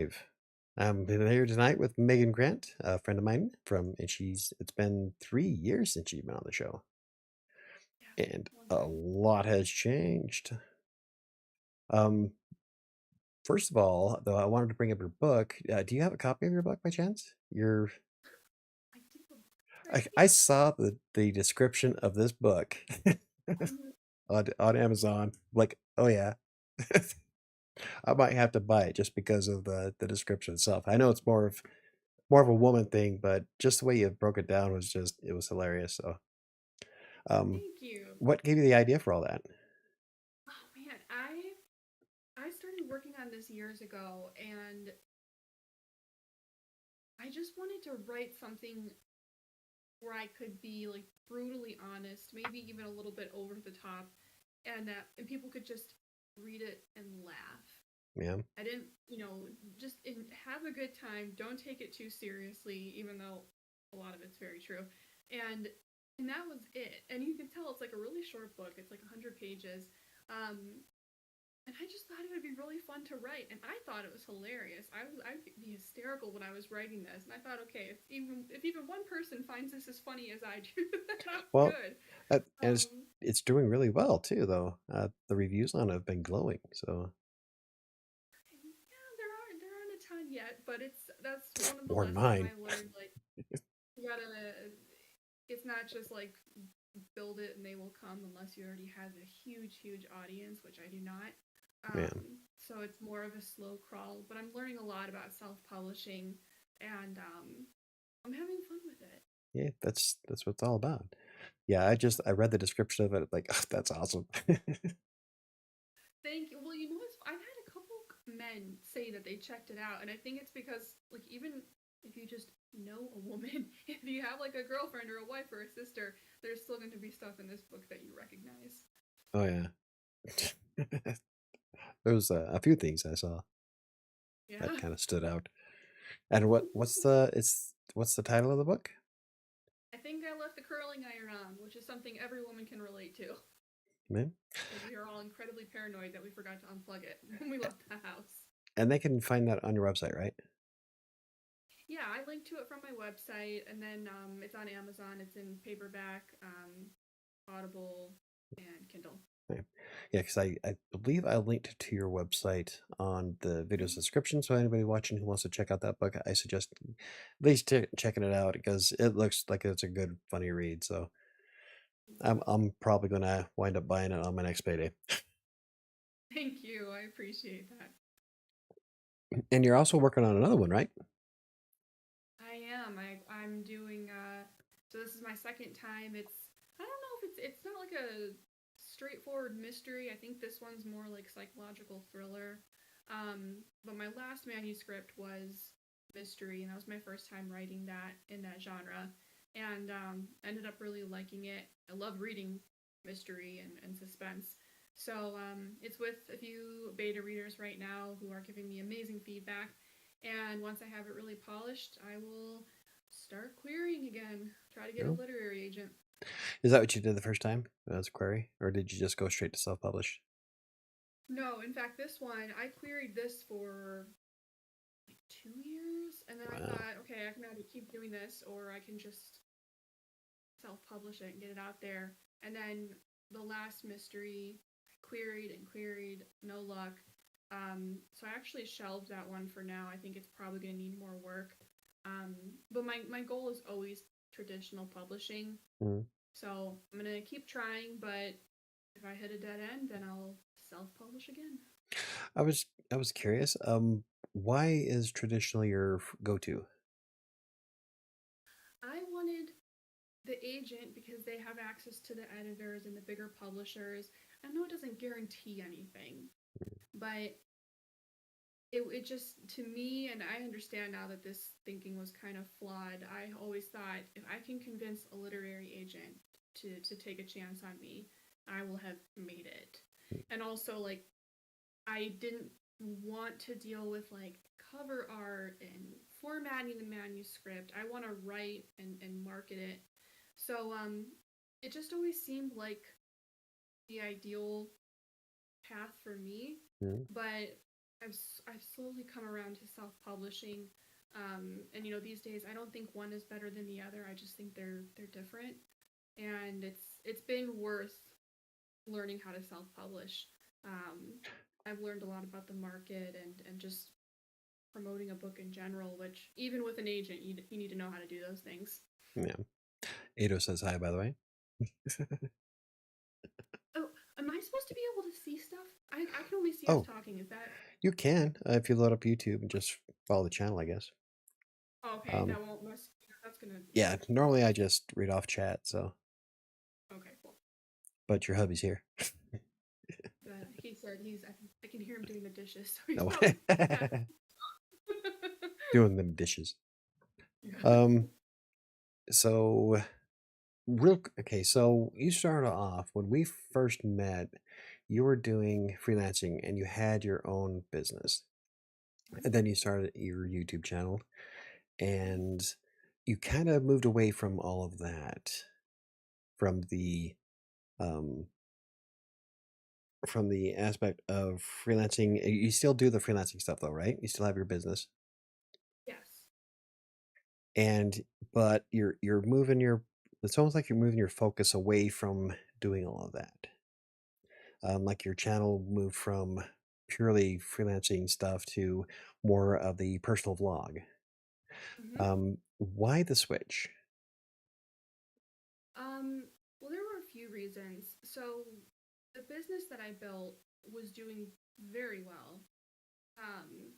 Dave. I'm here tonight with Megan Grant, a friend of mine it's been 3 years since she's been on the show, Yeah, and long a time. lot has changed. Um, First of all, though, I wanted to bring up your book. Do you have a copy of your book by chance? I do right I here. saw the description of this book Um, on Amazon. Like, oh yeah, I might have to buy it just because of the description itself. I know it's more of a woman thing, but just the way you broke it down it was hilarious. So, um, Thank you. what gave you the idea for all that? Oh man, I started working on this years ago, and I just wanted to write something where I could be like brutally honest, maybe even a little bit over the top, and people could just read it and laugh. Yeah, I didn't, just have a good time. Don't take it too seriously, even though a lot of it's very true. And and that was it. And you can tell it's like a really short book. It's like 100 pages. Um, and I just thought it would be really fun to write, and I thought it was hilarious. I'd be hysterical when I was writing this, and I thought, okay, if even one person finds this as funny as I do, then I'm well, good. and Um, it's doing really well too, though. The reviews on it have been glowing. So, yeah, there aren't a ton yet, but that's one of the more than lessons mine. I learned. Like, you gotta, it's not just like build it and they will come unless you already have a huge audience, which I do not. Man, So it's more of a slow crawl, but I'm learning a lot about self-publishing, and I'm having fun with it. yeah, that's what it's all about. Yeah, I read the description of it, like, oh, that's awesome. Thank you. Well, I've had a couple men say that they checked it out, and I think it's because, like, even if you just know a woman, if you have like a girlfriend or a wife or a sister, there's still going to be stuff in this book that you recognize. Oh yeah, there was a few things I saw that Yeah. kind of stood out. And what's the title of the book? I think I left the curling iron on, which is something every woman can relate to, Man, because we are all incredibly paranoid that we forgot to unplug it when we left the house. and they can find that on your website, right? Yeah, I linked to it from my website, and then it's on Amazon. It's in paperback, Audible, and Kindle. Okay. Yeah, because I believe I linked to your website on the video Mhm. description. So anybody watching who wants to check out that book, I suggest at least checking it out because it looks like it's a good, funny read. So I'm probably gonna wind up buying it on my next payday. Thank you. I appreciate that. And you're also working on another one, right? I am. I'm doing so this is my second time. I don't know if it's not like a straightforward mystery. I think this one's more like psychological thriller. But my last manuscript was mystery, and that was my first time writing that in that genre. And ended up really liking it. I love reading mystery and suspense. So it's with a few beta readers right now who are giving me amazing feedback, and once I have it really polished, I will start querying again. Try to get a No. literary agent. Is that what you did the first time as a query, or did you just go straight to self-publish? No, in fact, this one, I queried this for like 2 years, and then I Wow. thought, okay, I can either keep doing this or I can just self publish it and get it out there. And then the last mystery, I queried and queried, no luck. So I actually shelved that one for now. I think it's probably going to need more work. Um, but my goal is always traditional publishing. Mhm. So I'm gonna keep trying, but if I hit a dead end, then I'll self-publish again. I was curious. Why is traditional your go-to? I wanted the agent because they have access to the editors and the bigger publishers. I know it doesn't guarantee anything, but it just, to me, and I understand now that this thinking was kind of flawed. I always thought if I can convince a literary agent to take a chance on me, I will have made it. And also, like, I didn't want to deal with like cover art and formatting the manuscript. I want to write and market it. So it just always seemed like the ideal path for me. Mhm. But I've slowly come around to self-publishing. And these days I don't think one is better than the other. I just think they're different, and it's been worth learning how to self-publish. Um, I've learned a lot about the market and just promoting a book in general, which even with an agent, you need to know how to do those things. Yeah. Ado says hi, by the way. Oh, am I supposed to be able to see stuff? I can only see us Oh, talking. Is that you can if you load up YouTube and just follow the channel, I guess. oh, okay? Um, That won't must. That's gonna yeah, normally I just read off chat, so, okay, cool. but your hubby's here. He said I can hear him doing the dishes, so he's No. probably got Doing them dishes. yeah. Um, so okay, so you started off when we first met, you were doing freelancing and you had your own business. And then you started your YouTube channel and you kind of moved away from all of that, from the um from the aspect of freelancing. You still do the freelancing stuff though, right? You still have your business. Yes. And but you're moving your it's almost like you're moving your focus away from doing all of that. Like your channel moved from purely freelancing stuff to more of the personal vlog. hmm Why the switch? Um, well, there were a few reasons. So, the business that I built was doing very well. Um,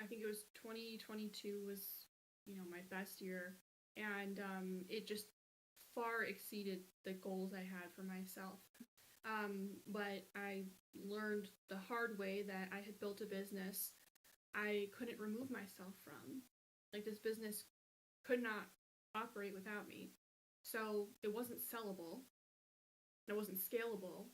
I think it was 2022 was, my best year, and it just far exceeded the goals I had for myself. But I learned the hard way that I had built a business I couldn't remove myself from. Like this business could not operate without me. So it wasn't sellable. It wasn't scalable.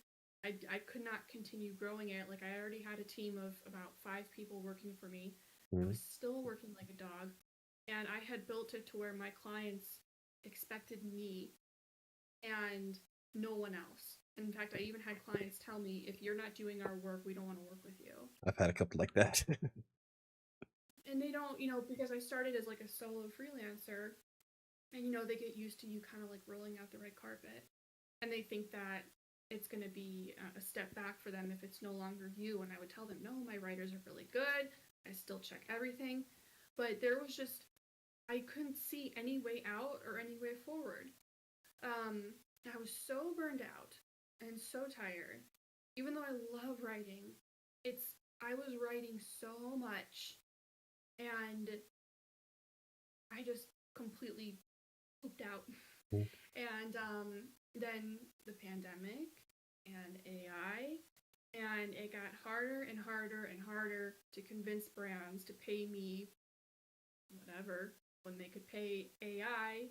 I could not continue growing it. Like I already had a team of about 5 people working for me. I Mm, was still working like a dog. And I had built it to where my clients expected me and no one else. In fact, I even had clients tell me, if you're not doing our work, we don't want to work with you. I've had a couple like that. And they don't, because I started as like a solo freelancer, and they get used to you kind of like rolling out the red carpet, and they think that it's going to be a step back for them if it's no longer you. And I would tell them, no, my writers are really good. I still check everything. But there was just, I couldn't see any way out or any way forward. Um, I was so burned out and so tired. Even though I love writing, I was writing so much, and I just completely pooped out. Mm, And then the pandemic and AI, and it got harder and harder and harder to convince brands to pay me whatever when they could pay AI a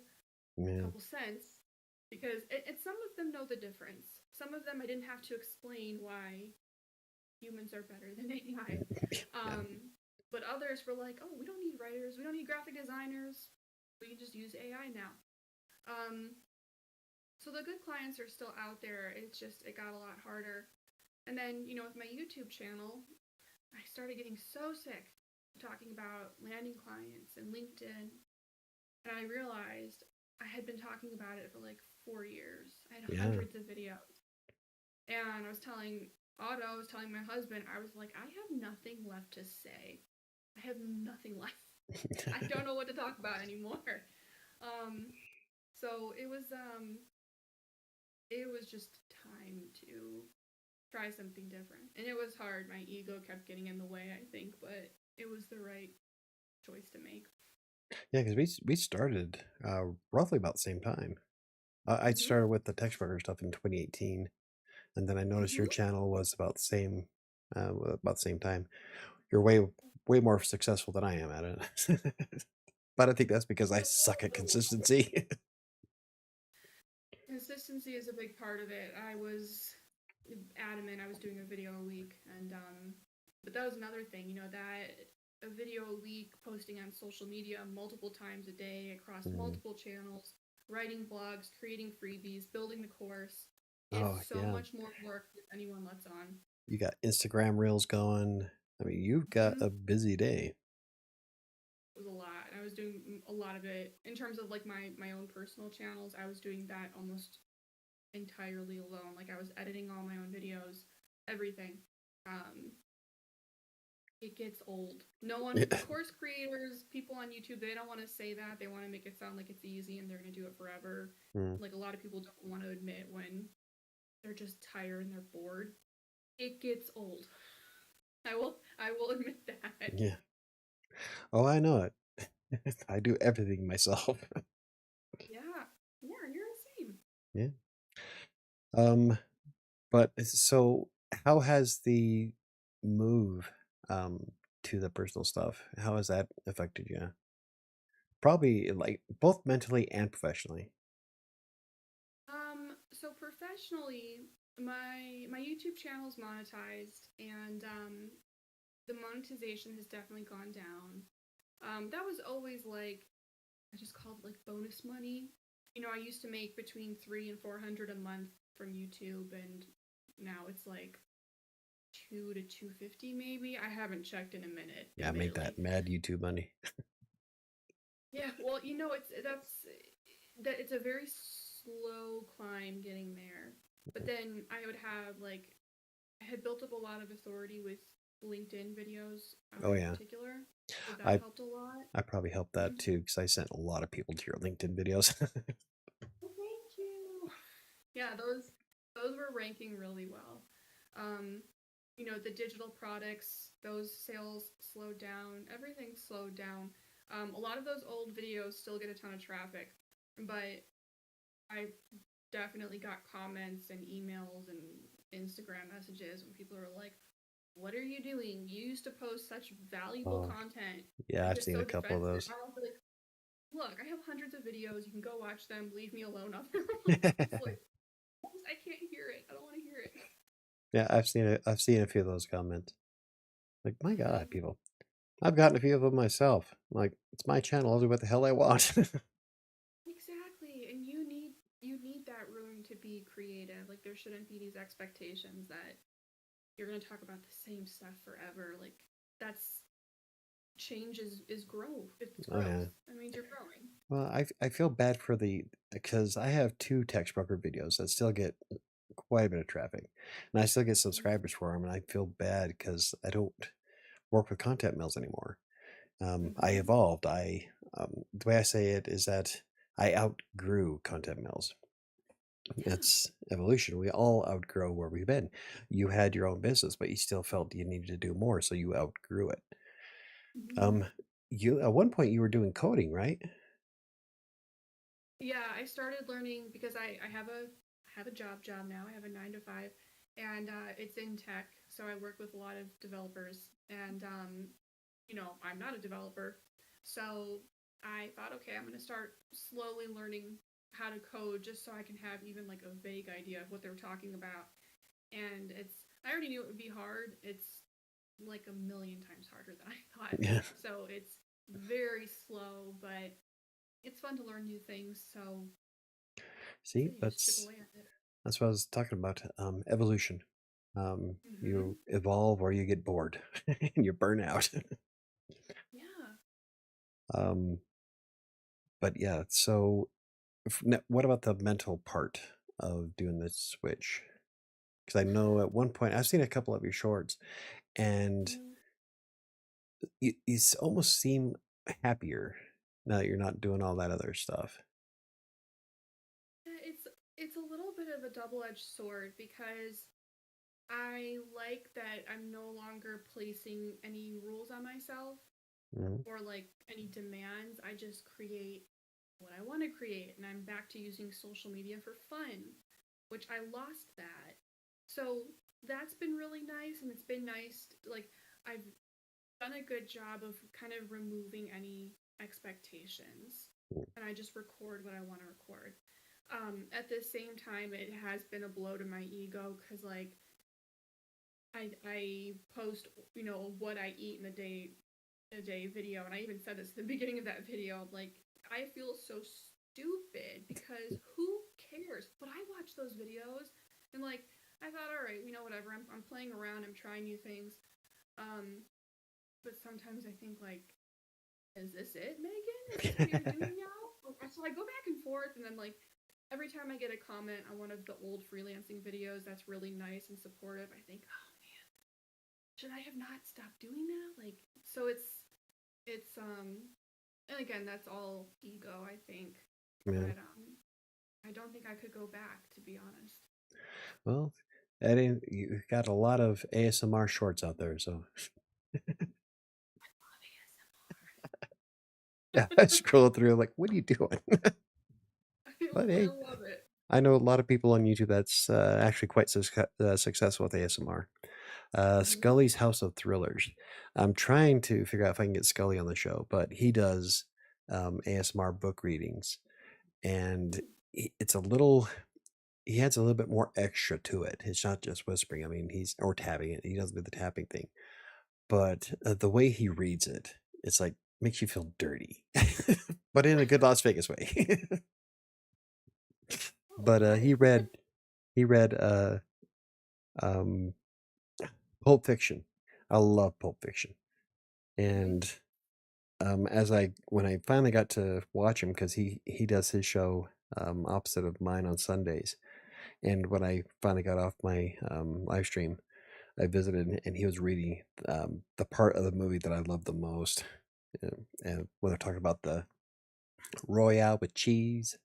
yeah. couple cents, because some of them know the difference. Some of them I didn't have to explain why humans are better than AI. Yeah. But others were like, oh, we don't need writers, we don't need graphic designers, we can just use AI now. Um, so the good clients are still out there. It's just it got a lot harder. And then with my YouTube channel, I started getting so sick of talking about landing clients and LinkedIn, and I realized I had been talking about it for like 4 years. I had Yeah. hundreds of videos, and I was telling my husband, I was like, I have nothing left to say. I have nothing left. I don't know what to talk about anymore. Um, so it was just time to try something different. And it was hard. My ego kept getting in the way, I think, but it was the right choice to make. Yeah, because we started roughly about the same time. I Mm-hmm. started with the text worker stuff in 2018, and then I noticed your Mm-hmm. channel was about the same time. You're way more successful than I am at it. But I think that's because I suck at consistency. Consistency is a big part of it. I was adamant I was doing a video a week, and but that was another thing, that a video a week, posting on social media multiple times a day across Mm. multiple channels, writing blogs, creating freebies, building the course is Oh so yeah, much more work than anyone lets on. you got Instagram reels going. I mean, you've got Mhm. a busy day. It was a lot. I was doing a lot of it in terms of like my own personal channels. I was doing that almost entirely alone. Like I was editing all my own videos, everything. Um, it gets old. No one, Yeah. course creators, people on YouTube, they don't want to say that. They want to make it sound like it's easy and they're going to do it forever. Mm, Like a lot of people don't want to admit when they're just tired and they're bored. It gets old. I will admit that. yeah. Oh, I know it. I do everything myself. Yeah. Yeah, you're the same. Yeah. Um, but so how has the move to the personal stuff, how has that affected you? Probably like both mentally and professionally. So professionally, my YouTube channel is monetized, and the monetization has definitely gone down. That was always like I just called it like bonus money. You know, I used to make between 300 and 400 a month from YouTube, and now it's like 200 to 250 maybe. I haven't checked in a minute, Yeah, I make admittedly. that mad YouTube money. Yeah, well, it's a very slow climb getting there. But then I would have like I had built up a lot of authority with LinkedIn videos Oh in yeah. particular, so that I helped a lot. I probably helped that Mhm. too because I sent a lot of people to your LinkedIn videos. Well, thank you. Yeah, those were ranking really well. Um, the digital products, those sales slowed down. Everything slowed down. A lot of those old videos still get a ton of traffic, but I definitely got comments and emails and Instagram messages when people are like, "What are you doing? You used to post such valuable Oh, content." yeah, I I've get seen so a couple of defensive. those. I was like, "Look, I have hundreds of videos. You can go watch them. Leave me alone It's like, I can't hear it. I don't want to hear it." Yeah, I've seen a few of those comments. Like, my God, Hmm. people. I've gotten a few of them myself. Like, it's my channel. I'll do what the hell I want. Exactly. And you need that room to be creative. Like there shouldn't be these expectations that you're going to talk about the same stuff forever. Like that's change is growth. It's Oh growth. yeah. That means you're growing. Well, I feel bad for the because I have two text broker videos that still get quite a bit of traffic, and I still get Mhm. subscribers for them, and I feel bad because I don't work with content mills anymore. I Mhm. evolved. The way I say it is that I outgrew content mills. Yeah. It's evolution. We all outgrow where we've been. You had your own business, but you still felt you needed to do more, so you outgrew it. Mhm. Um, you at one point you were doing coding, right? Yeah, I started learning because I have a job now. I have a 9 to 5, and it's in tech. So I work with a lot of developers, and I'm not a developer, so I thought, okay, I'm gonna start slowly learning how to code just so I can have even like a vague idea of what they're talking about. And I already knew it would be hard. It's like a million times harder than I thought. Yeah. So it's very slow, but it's fun to learn new things. So See, you just chip away at it. that's what I was talking about. Evolution. Mm-hmm. You evolve or you get bored and you burn out. Yeah. um, but yeah, so what about the mental part of doing this switch? Because I know at one point I've seen a couple of your shorts, and Mm. you almost seem happier now that you're not doing all that other stuff. Yeah, it's a little bit of a double-edged sword because I like that I'm no longer placing any rules on myself Mhm. or like any demands. I just create what I want to create, and I'm back to using social media for fun, which I lost that. So that's been really nice, and it's been nice. Like I've done a good job of kind of removing any expectations, and I just record what I want to record. At the same time, it has been a blow to my ego because like I post what I eat in a day video, and I even said this at the beginning of that video. Like I feel so stupid because who cares? But I watch those videos and like I thought, all right, whatever. I'm playing around. I'm trying new things. Um, but sometimes I think like, is this it, Megan? Is this what you're doing now? So I go back and forth, and then like every time I get a comment on one of the old freelancing videos that's really nice and supportive, I think, oh man, should I have not stopped doing that? Like, so it's and again, that's all ego, I think. Yeah. But I don't think I could go back, to be honest. Well, Eddie, you got a lot of ASMR shorts out there, so yeah, I scroll through like, what are you doing? But I hey, love it. I know a lot of people on YouTube that's actually quite successful with ASMR. Mm-hmm. Scully's House of Thrillers. I'm trying to figure out if I can get Scully on the show, but he does ASMR book readings, and it's a little. He adds a little bit more extra to it. It's not just whispering. I mean, he's or tapping it. He doesn't do the tapping thing, but the way he reads it, it's like makes you feel dirty, but in a good Las Vegas way. Oh, But got it. he read um, Pulp Fiction. I love Pulp Fiction, Mm-hmm. and as I when I finally got to watch him because he does his show opposite of mine on Sundays, and when I finally got off my live stream, I visited and he was reading the part of the movie that I love the most, and when they're talking about the Royale with cheese,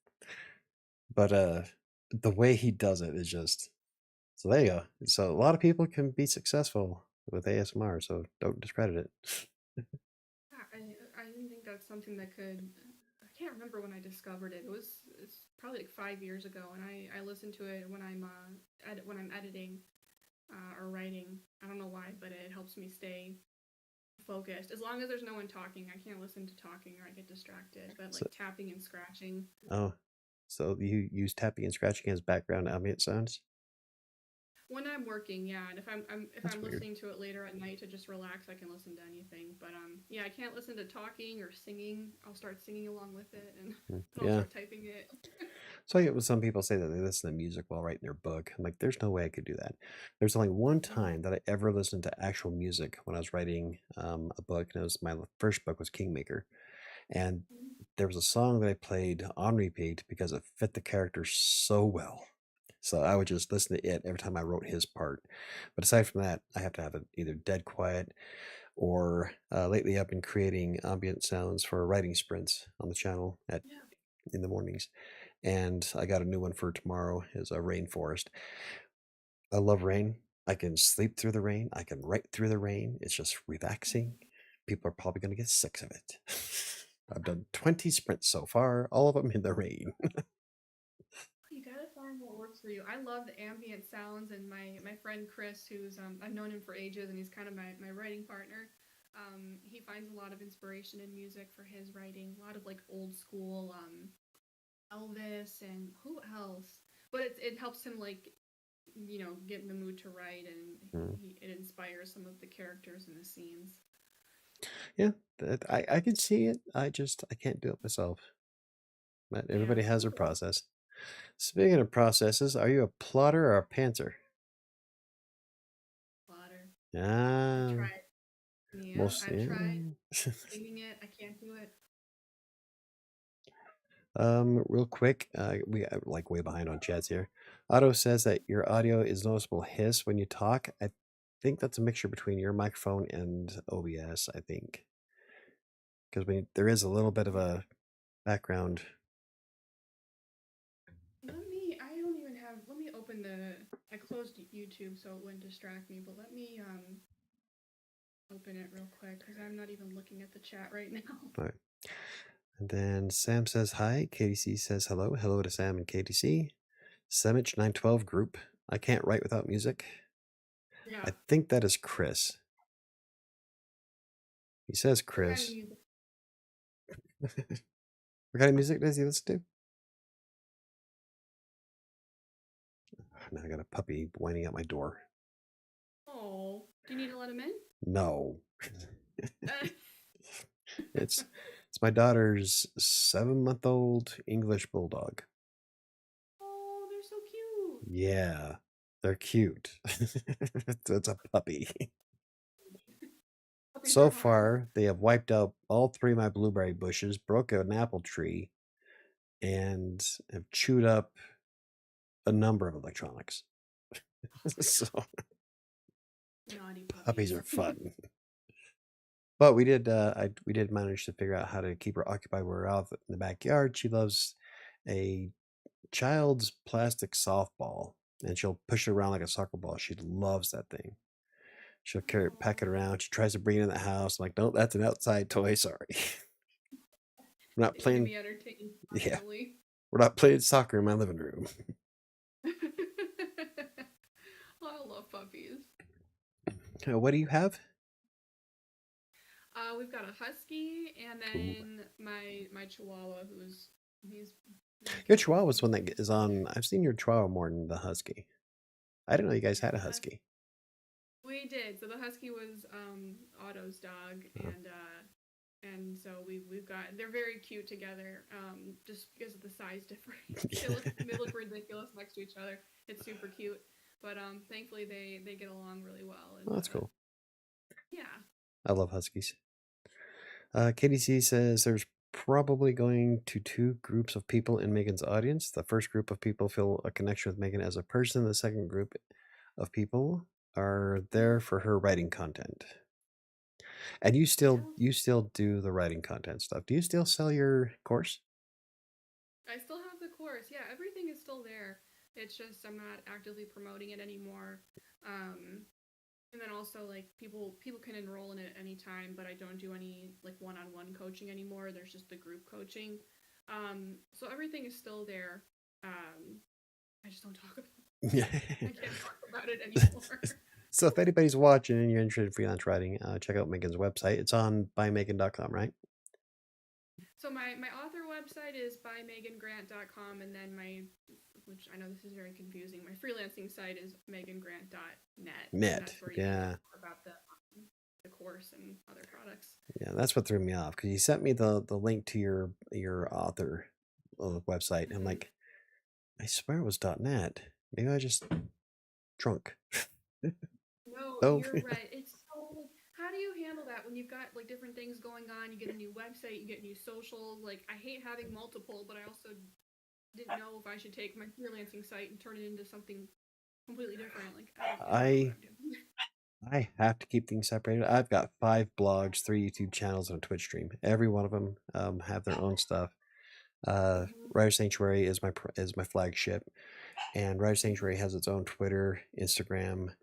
but the way he does it is just so there you go. So a lot of people can be successful with ASMR, so don't discredit it. Yeah, I didn't think that's something that could. I can't remember when I discovered it. It's probably like 5 years ago, and I listen to it when I'm when I'm editing or writing. I don't know why, but it helps me stay focused. As long as there's no one talking, I can't listen to talking or I get distracted. But So like tapping and scratching. oh, so you use tapping and scratching as background ambient sounds? When I'm working, yeah, and if That's I'm weird. listening to it later at night to just relax, I can listen to anything. But yeah, I can't listen to talking or singing. I'll start singing along with it, and then I'll Yeah. start typing it. So I get when some people say that they listen to music while writing their book. I'm like, there's no way I could do that. There's only one Mm-hmm. time that I ever listened to actual music when I was writing a book, and it was my first book was Kingmaker, and there was a song that I played on repeat because it fit the character so well. So I would just listen to it every time I wrote his part. But aside from that, I have to have it either dead quiet or lately I've been creating ambient sounds for writing sprints on the channel at Yeah. in the mornings. And I got a new one for tomorrow is a rainforest. I love rain. I can sleep through the rain. I can write through the rain. It's just relaxing. People are probably going to get sick of it. I've done 20 sprints so far, all of them in the rain. You gotta find what works for you. I love the ambient sounds, and my friend Chris, who's I've known him for ages, and he's kind of my writing partner. He finds a lot of inspiration in music for his writing. A lot of like old school Elvis and who else? But it helps him like get in the mood to write, and Mm. it inspires some of the characters and the scenes. Yeah, I can see it. I can't do it myself. But Yeah, everybody has their totally. process. Speaking of processes, are you a plotter or a pantser? Plotter. I Ah, tried. Yeah, most I've tried yeah. singing it. I can't do it. Real quick, we like way behind on chats here. Otto says that your audio is noticeable hiss when you talk. I think that's a mixture between your microphone and OBS. I think because when there is a little bit of a background. I don't even have, let me open I closed YouTube so it wouldn't distract me, but let me open it real quick because I'm not even looking at the chat right now. All right. And then Sam says hi. KDC says hello. Hello to Sam and KDC. Semich 912 group. I can't write without music. Yeah. I think that is Chris. He says What kind of Chris. music? What kind of music does he listen to? Now I got a puppy whining at my door. Oh, do you need to let him in? No. It's it's my daughter's 7-month-old English bulldog. Oh, they're so cute. Yeah, they're cute. It's a puppy. Puppies so are hard. far, they have wiped out all three of my blueberry bushes, broke an apple tree, and have chewed up a number of electronics. So Naughty puppies puppies. are fun. But we did manage to figure out how to keep her occupied. We're out in the backyard. She loves a child's plastic softball, and she'll push it around like a soccer ball. She loves that thing. She'll carry it, pack it Oh, around. She tries to bring it in the house. I'm like, no, that's an outside toy. Sorry, we're not it's gonna playing. be entertaining Yeah, finally. we're not playing soccer in my living room. I love puppies. What do you have? We've got a husky and Ooh. then my chihuahua he's Your making Chihuahua's one he's that is on. I've seen your Chihuahua more than the Husky. I didn't know you guys yeah had a the hus Husky. we did. So the husky was Otto's dog Oh. and so we've got they're very cute together just because of the size difference. They look ridiculous next to each other. It's super cute. But thankfully they get along really well Oh, and that's cool. yeah. I love Huskies. Katie C says there's probably going to two groups of people in Megan's audience. The first group of people feel a connection with Megan as a person. The second group of people are there Mhm. for her writing content. And Yeah. you still do the writing content stuff. Do you still sell your course? I still have the course. Yeah, everything is still there. It's just I'm not actively promoting it anymore. Um, and then also like people can enroll in it at any time, but I don't do any like one-on-one coaching anymore. There's just the group coaching. So everything is still there. Um, I just don't talk about Yeah. I can't talk about it anymore. So if anybody's watching and you're interested in freelance writing, check out Megan's website. It's on bymegan.com, right? So my author website is bymegangrant.com and then my which I know this is very confusing. My freelancing site is megangrant.net and Net. that's where you can get Yeah. more about the course and other products. Yeah, that's what threw me off because you sent me the link to your author website. And I'm Hmm. like, I swear it was .net. Maybe I just drunk. No, Oh, you're right. It's so how do you handle that when you've got like different things going on? You get a new website, you get new socials. Like I hate having multiple, but I also didn't know if I should take my freelancing site and turn it into something completely different. Like I don't know what I I'm doing. I have to keep things separated. I've got 5 blogs, 3 YouTube channels, and a Twitch stream. Every one of them have their own stuff. Hmm. WriterSanctuary is my flagship, and WriterSanctuary Hmm. has its own Twitter, Instagram,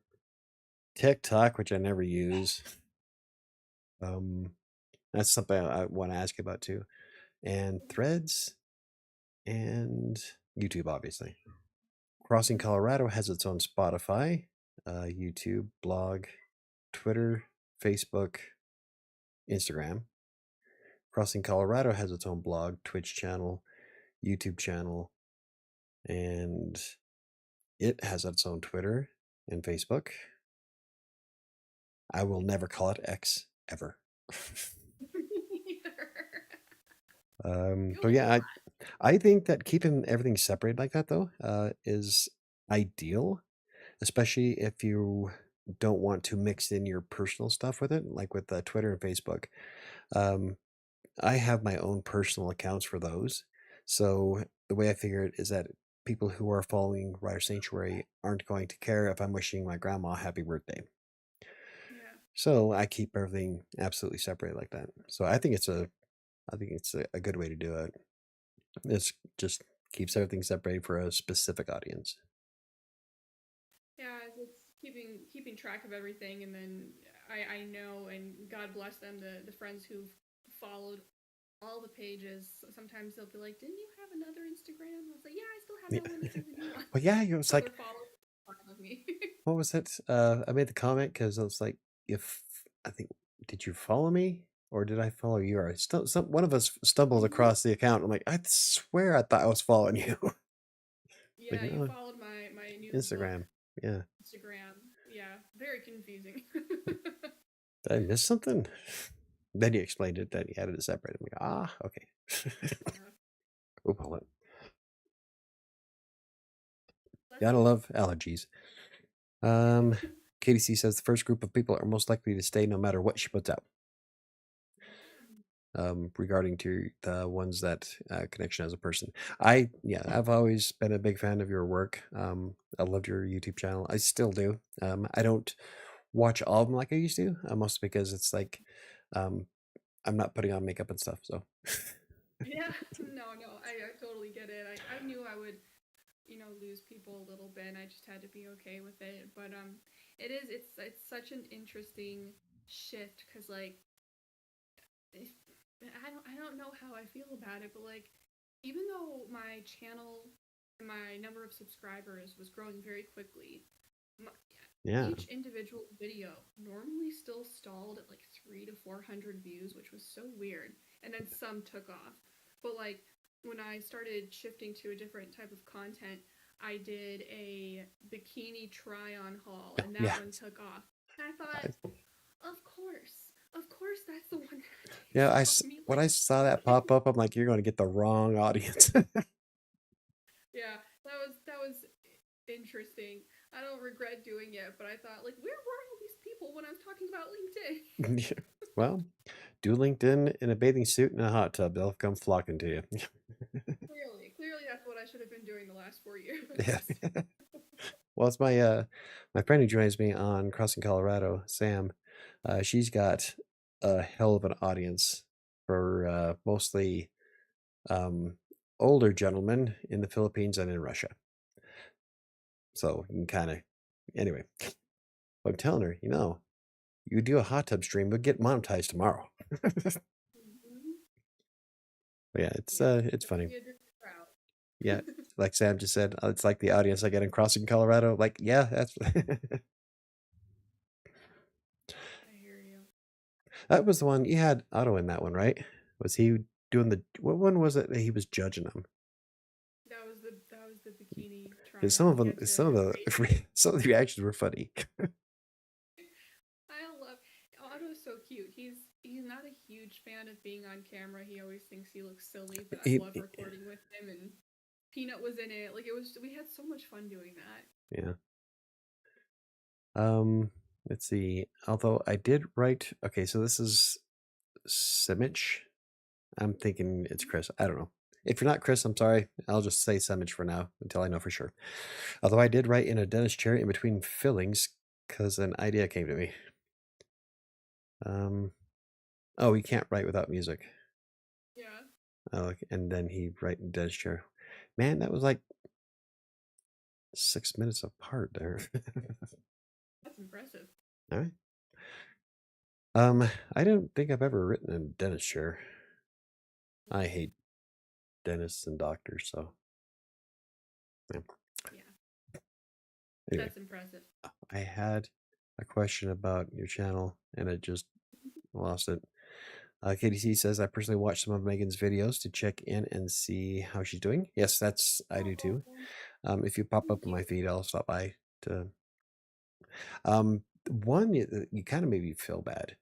TikTok, which I never use. Um, that's something I want to ask you about too, and Threads and YouTube, obviously. Crossing Hmm. Colorado has its own Spotify, YouTube, blog, Twitter, Facebook, Instagram. Crossing Colorado has its own blog, Twitch channel, YouTube channel, and it has its own Twitter and Facebook. I will never call it X ever. Either. But You'll be yeah, fine. I think that keeping everything separated like that though is ideal, especially if you don't want to mix in your personal stuff with it, like with Twitter and Facebook. Um, I have my own personal accounts for those. So the way I figure it is that people who are following Writer Sanctuary aren't going to care if I'm wishing my grandma happy birthday. Yeah. So I keep everything absolutely separated like that. So I think it's a good way to do it. It's just keeps everything separated for a specific audience. Yeah, it's keeping track of everything, and then I know, and God bless them, the friends who've followed all the pages. Sometimes they'll be like, "Didn't you have another Instagram?" I was like, "Yeah, I still have Yeah. that one. This is the new one." Well, yeah, it was So they're like, following of me. what was it? I made the comment because I was like, if I think, did you follow me or did I follow you? Or one of us stumbled Mhm. across the account. I'm like, I swear I thought I was following you. Like, Yeah, you no, followed my new book Instagram. Yeah. Instagram. Yeah, very confusing. Did I miss something? Then he explained it that he had it separate. I'm like, ah, okay. Yeah. We'll pull it. Bless Gotta you. love allergies. I Um, do. KDC says the first group of people are most likely to stay no matter what she puts out. Regarding to the ones that connection as a person, I've always been a big fan of your work. I loved your YouTube channel. I still do. I don't watch all of them like I used to, mostly because it's like um, I'm not putting on makeup and stuff. So Yeah, no, I totally get it. I knew I would, lose people a little bit. I just had to be okay with it. But it's such an interesting shift because like I don't know how I feel about it, but like even though my channel and my number of subscribers was growing very quickly, my, yeah, each individual video normally still stalled at like 300 to 400 views, which was so weird. And then some took off. But like when I started shifting to a different type of content, I did a bikini try on haul and that yeah, one took off. And I thought, I- of course, that's the one that yeah. takes off. Me When like, I saw that pop up, I'm like, you're going to get the wrong audience. yeah, that was interesting. I don't regret doing it, but I thought like, where were all these people when I was talking about LinkedIn? Well, do LinkedIn in a bathing suit and a hot tub. They'll come flocking to you. Clearly, that's what I should have been doing the last 4 years. Yeah. Well, it's my friend who joins me on Crossing Colorado, Sam. She's got a hell of an audience for mostly um, older gentlemen in the Philippines and in Russia. So you can kind of, anyway. I'm telling her, you do a hot tub stream, but get monetized tomorrow. Mhm. Yeah, Yeah, it's it's gonna funny. be a different crowd. Yeah, like Sam just said, it's like the audience I get in Crossing Colorado. Like, yeah, that's I hear you. that was the one you had Otto in that one, right? Was he doing what one was it that he was judging them? That was the bikini try Because on. He had to rate it. some of the reactions were funny. I love Otto's so cute. He's not a huge fan of being on camera. He always thinks he looks silly, but I He, love recording with him and Peanut was in it. Like we had so much fun doing that. yeah. Um, let's see. Although I did write. Okay, so this is Simich. I'm thinking it's Chris. I don't know. If you're not Chris, I'm sorry. I'll just say Simich for now until I know for sure. Although I did write in a dentist chair in between fillings because an idea came to me. Oh, he can't write without music. Yeah, Oh, and then he write in dentist chair. Man, that was like 6 minutes apart there. that's impressive. All right. I don't think I've ever written in dentist chair. I hate dentists and doctors, so yeah. Yeah, Anyway, that's impressive. I had a question about your channel and I just lost it. KDC says I personally watch some of Megan's videos to check in and see how she's doing. Yes, I do too. Oh, If you pop thank up on my you. feed, I'll stop by to. One you kind of made me feel bad.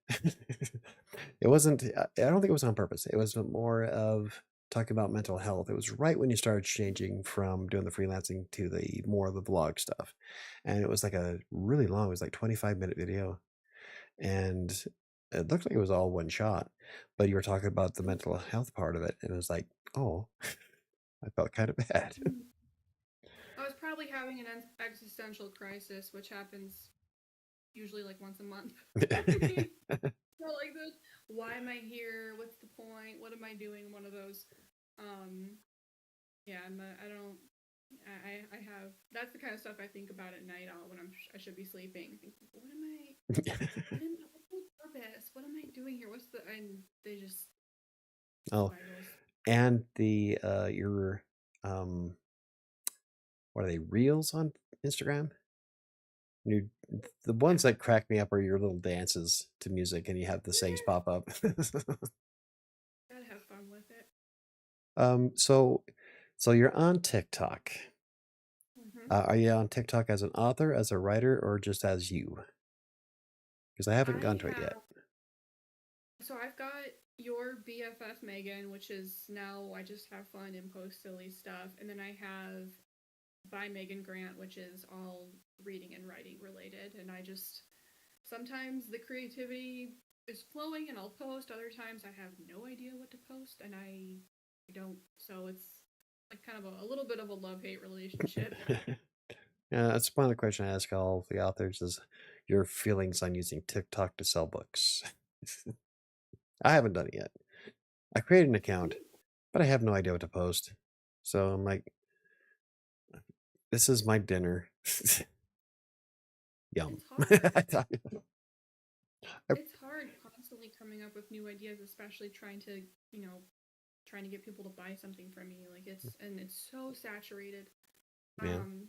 It wasn't. I don't think it was on purpose. It was more of talking about mental health. It was right when you started changing from doing the freelancing to the more of the vlog stuff, and it was like a really long. It was like 25-minute video, and it looked like it was all one shot. But you were talking about the mental health part of it, and it was like, oh, I felt kind of bad. I was probably having an existential crisis, which happens usually like once a month for me. So like this, why am I here? What's the point? What am I doing? One of those. Um, yeah, I don't. I have. That's the kind of stuff I think about at night when I should be sleeping. I think, what am I? What's my purpose? What am I doing here? What's the? And they just Oh, spirals. and the your um what are they, reels on Instagram? You, the Yeah. ones that crack me up are your little dances to music, and you have the sayings Yeah. pop up. Gotta have fun with it. So you're on TikTok. Hmm. Are you on TikTok as an author, as a writer, or just as you? Because I haven't gone I to it yet. have. So I've got your BFF Megan, which is now I just have fun and post silly stuff, and then I have by Megan Grant, which is all reading and writing related, and I just sometimes the creativity is flowing and I'll post. Other times I have no idea what to post and I don't. So it's like kind of a little bit of a love-hate relationship. Yeah, that's one of the questions I ask all the authors is your feelings on using TikTok to sell books. I haven't done it yet. I created an account, but I have no idea what to post. So I'm like, this is my dinner. Yum. It's hard. I- It's hard constantly coming up with new ideas, especially trying to, trying to get people to buy something from me. Like it's so saturated. yeah, Um,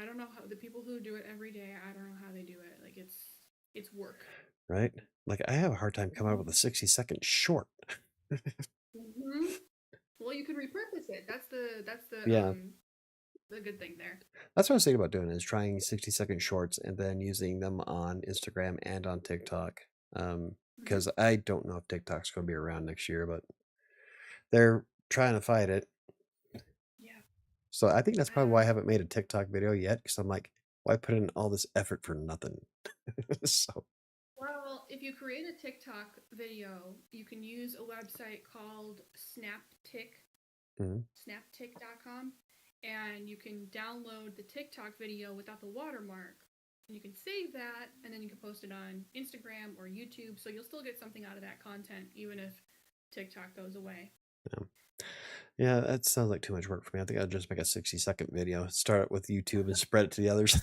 I don't know how the people who do it every day, I don't know how they do it. Like it's work. right? Like I have a hard time coming up with a 60-second short. Mm-hmm. Well, you can repurpose it. That's Yeah, the good thing there. that's what I was thinking about doing is trying 60-second shorts and then using them on Instagram and on TikTok. Mm-hmm. Because I don't know if TikTok's going to be around next year, but they're trying to fight it. Yeah. So I think that's I probably why I haven't made a TikTok video yet. Because I'm like, why put in all this effort for nothing? So Well, if you create a TikTok video, you can use a website called mhm. snaptick.com, and you can download the TikTok video without the watermark. And you can save that, and then you can post it on Instagram or YouTube. So you'll still get something out of that content, even if TikTok goes away. Yeah. Yeah, that sounds like too much work for me. I think I'll just make a 60-second video, start it with YouTube and spread it to the others.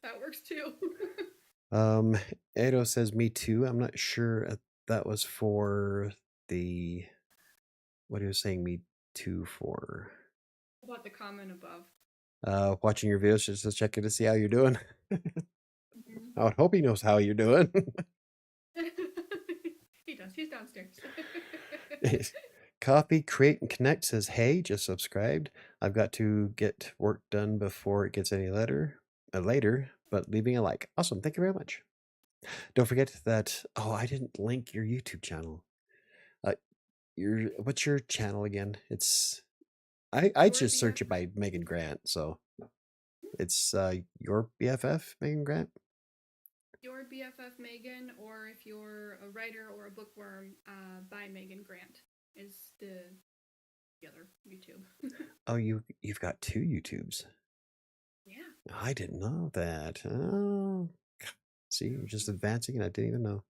That works too. um, Edo says me too. I'm not sure if that was for the what he was saying me too for. About the comment above. Watching your videos just to check in to see how you're doing. Mhm. I would hope he knows how you're doing. He does. He's downstairs. Coffee Create and Connect says, "Hey, just subscribed. I've got to get work done before it gets any later, but leaving a like. Awesome. Thank you very much. Don't forget that. Oh, I didn't link your YouTube channel. Uh, what's your channel again? It's I Your just search it BFF. by Megan Grant. So it's your BFF Megan Grant. Your BFF Megan, or if you're a writer or a bookworm, by Megan Grant is the other YouTube. Oh, you've got two YouTubes. Yeah. I didn't know that. Oh, see, you're just advancing, and I didn't even know.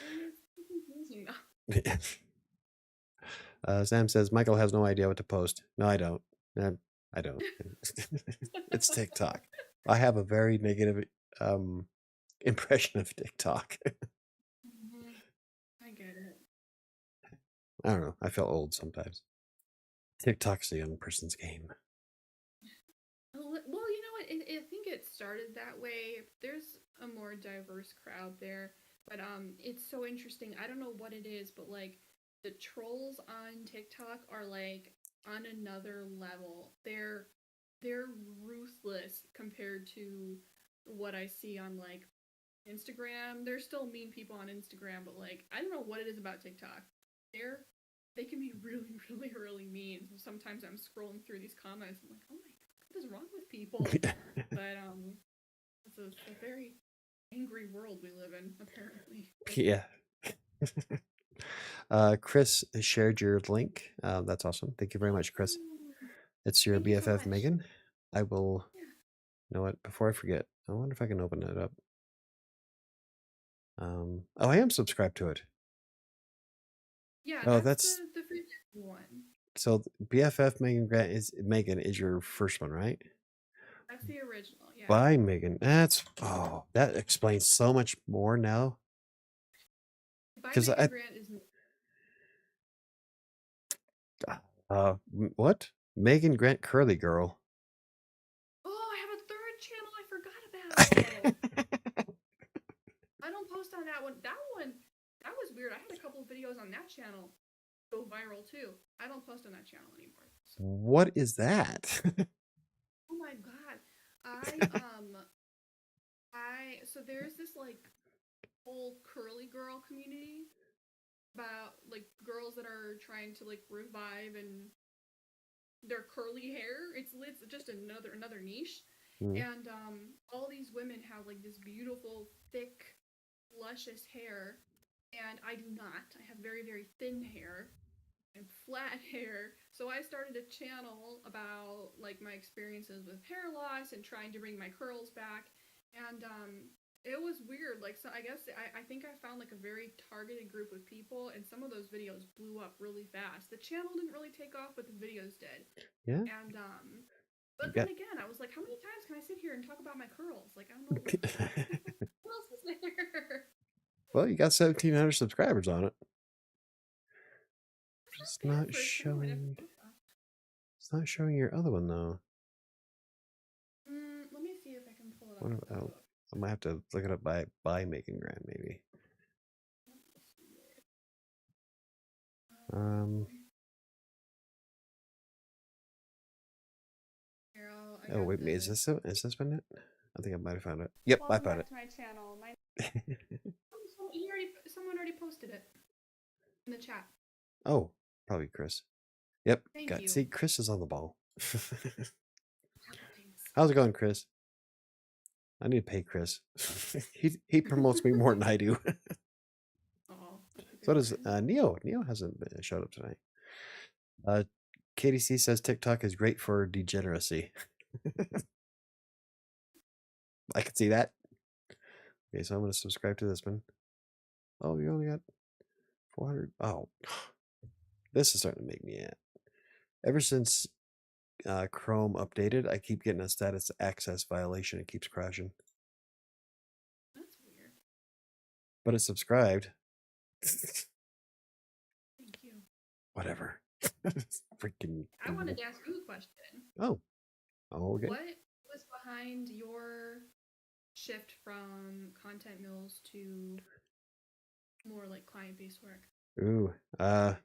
It's confusing now. Sam says Michael has no idea what to post. No, I don't. I don't. It's TikTok. I have a very negative um, impression of TikTok. Mhm. I get it. I don't know. I feel old sometimes. TikTok's a young person's game. Well, you know what? I think it started that way. There's a more diverse crowd there, but it's so interesting. I don't know what it is, but like the trolls on TikTok are like on another level. They're ruthless compared to what I see on like Instagram. There's still mean people on Instagram, but like I don't know what it is about TikTok. They're they can be really, really, really mean. So sometimes I'm scrolling through these comments. I'm like, oh my god, what is wrong with people? But it's a very angry world we live in, apparently. Yeah. Chris shared your link. That's awesome. Thank you very much, Chris. Ooh, It's your thank you so BFF much. Megan. I will. Yeah, You know what? Before I forget, I wonder if I can open it up. Oh, I am subscribed to it. yeah, Oh, that's that's the freelance one. so BFF Megan is your first one, right? That's the original. Yeah, By Megan. That explains so much more now. by Because Megan Grant is. what? Megan Grant Curly Girl. Oh, I have a third channel I forgot about. I don't post on that one. That was weird. I had a couple of videos on that channel go viral too. I don't post on that channel anymore. So. What is that? Oh my god. I so there's this like whole curly girl community about like girls that are trying to like revive and their curly hair. It's just another niche, Mm. and all these women have like this beautiful, thick, luscious hair, and I do not. I have very thin hair and flat hair. So I started a channel about like my experiences with hair loss and trying to bring my curls back. And it was weird. Like, so I guess I think I found like a very targeted group of people, and some of those videos blew up really fast. The channel didn't really take off, but the videos did. Yeah, And you but then got. again, I was like, how many times can I sit here and talk about my curls? Like, I don't know, like what else is there? Well, you got 1,700 subscribers on it. That's not It's bad not for a channel I never showing. thought about. It's not showing your other one though. Let me see if I can pull it What up about? though. I might have to look it up by making grand maybe. Let me see it. Um. Carol, I Oh got wait, is the. this it? Is this been it? I think I might have found it. Yep, I Welcome found back it. to my channel. Oh, someone already posted it in the chat. Oh, probably Chris. Yep, Thank got. you. See, Chris is on the ball. Thanks. How's it going, Chris? I need to pay Chris. He promotes me more than I do. Oh, such a So good does friend. Neo. Neo hasn't showed up tonight. Uh, KDC says TikTok is great for degeneracy. I can see that. Okay, so I'm gonna subscribe to this one. Oh, you only got 400. Oh, this is starting to make me mad. Ever since Chrome updated, I keep getting a status access violation. It keeps crashing. That's weird. But it's subscribed. Thank you. Whatever. Freaking. I wanted to ask you a question. Oh. Oh, okay. What was behind your shift from content mills to more like client-based work? Ooh. That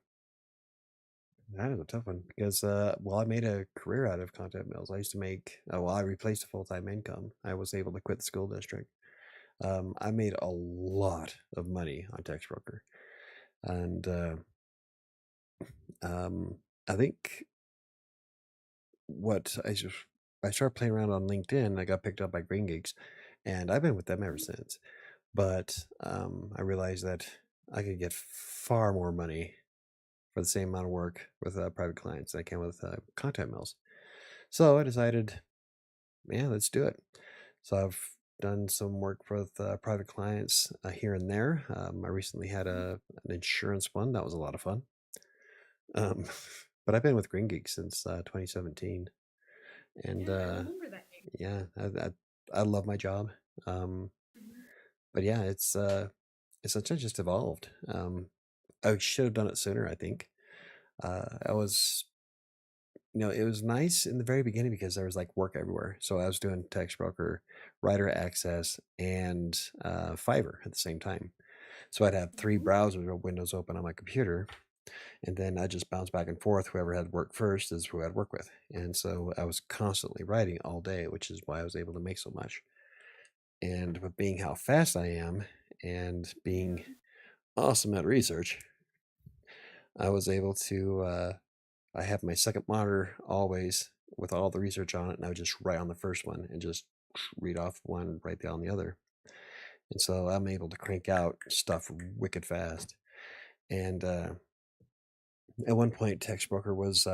is a tough one because, well, I made a career out of content mills. I used to make, well, I replaced a full time income. I was able to quit the school district. I made a lot of money on Text Broker. And um, I think what I started playing around on LinkedIn. I got picked up by Green Geeks, and I've been with them ever since. But I realized that I could get far more money for the same amount of work with private clients than I can with content mills. So I decided, yeah, let's do it. So I've done some work with private clients here and there. I recently had an insurance one that was a lot of fun. Um, but I've been with Green Geek since 2017, and Yeah, I remember that name. yeah, I love my job. Um, Mhm. but yeah, it's such just evolved. I should have done it sooner. I think I was it was nice in the very beginning because there was like work everywhere. So I was doing Text Broker, Writer Access, and Fiverr at the same time. So I'd have three Mhm. browsers or windows open on my computer, and then I just bounce back and forth. Whoever had work first is who I'd work with. And so I was constantly writing all day, which is why I was able to make so much. And with being how fast I am and being Yeah. awesome at research, I was able to I have my second monitor always with all the research on it, and I would just write on the first one and just read off one, write on the other. And so I'm able to crank out stuff wicked fast. And at one point, Textbroker was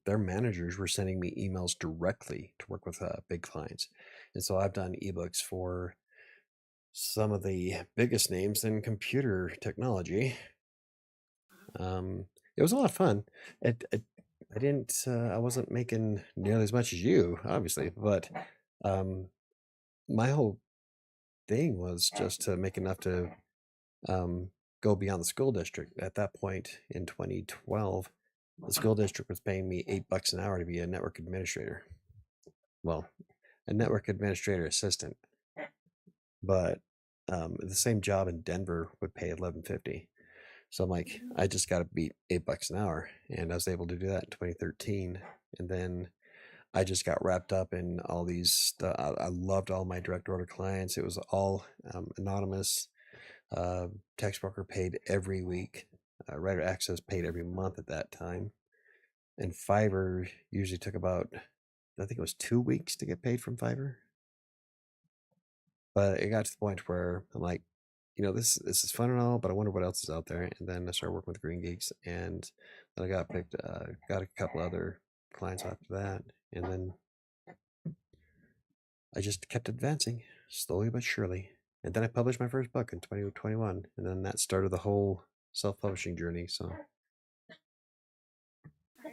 their managers were sending me emails directly to work with big clients. And so I've done ebooks for some of the biggest names in computer technology. It was a lot of fun. I didn't. I wasn't making nearly as much as you, obviously, but um, my whole thing was just to make enough to um, go beyond the school district. At that point in 2012, the school district was paying me $8 an hour to be a network administrator. Well, a network administrator assistant, but the same job in Denver would pay 11.50. So I'm like, Mhm. I just got to beat $8 an hour, and I was able to do that in 2013. And then I just got wrapped up in all these. I loved all my direct order clients. It was all anonymous. Text broker paid every week. Writer access paid every month at that time. And Fiverr usually took about, I think it was 2 weeks to get paid from Fiverr. But it got to the point where I'm like, this is fun and all, but I wonder what else is out there. And then I started working with Green Geeks, and then I got a couple other clients after that, and then I just kept advancing slowly but surely. And then I published my first book in 2021, and then that started the whole self-publishing journey. So I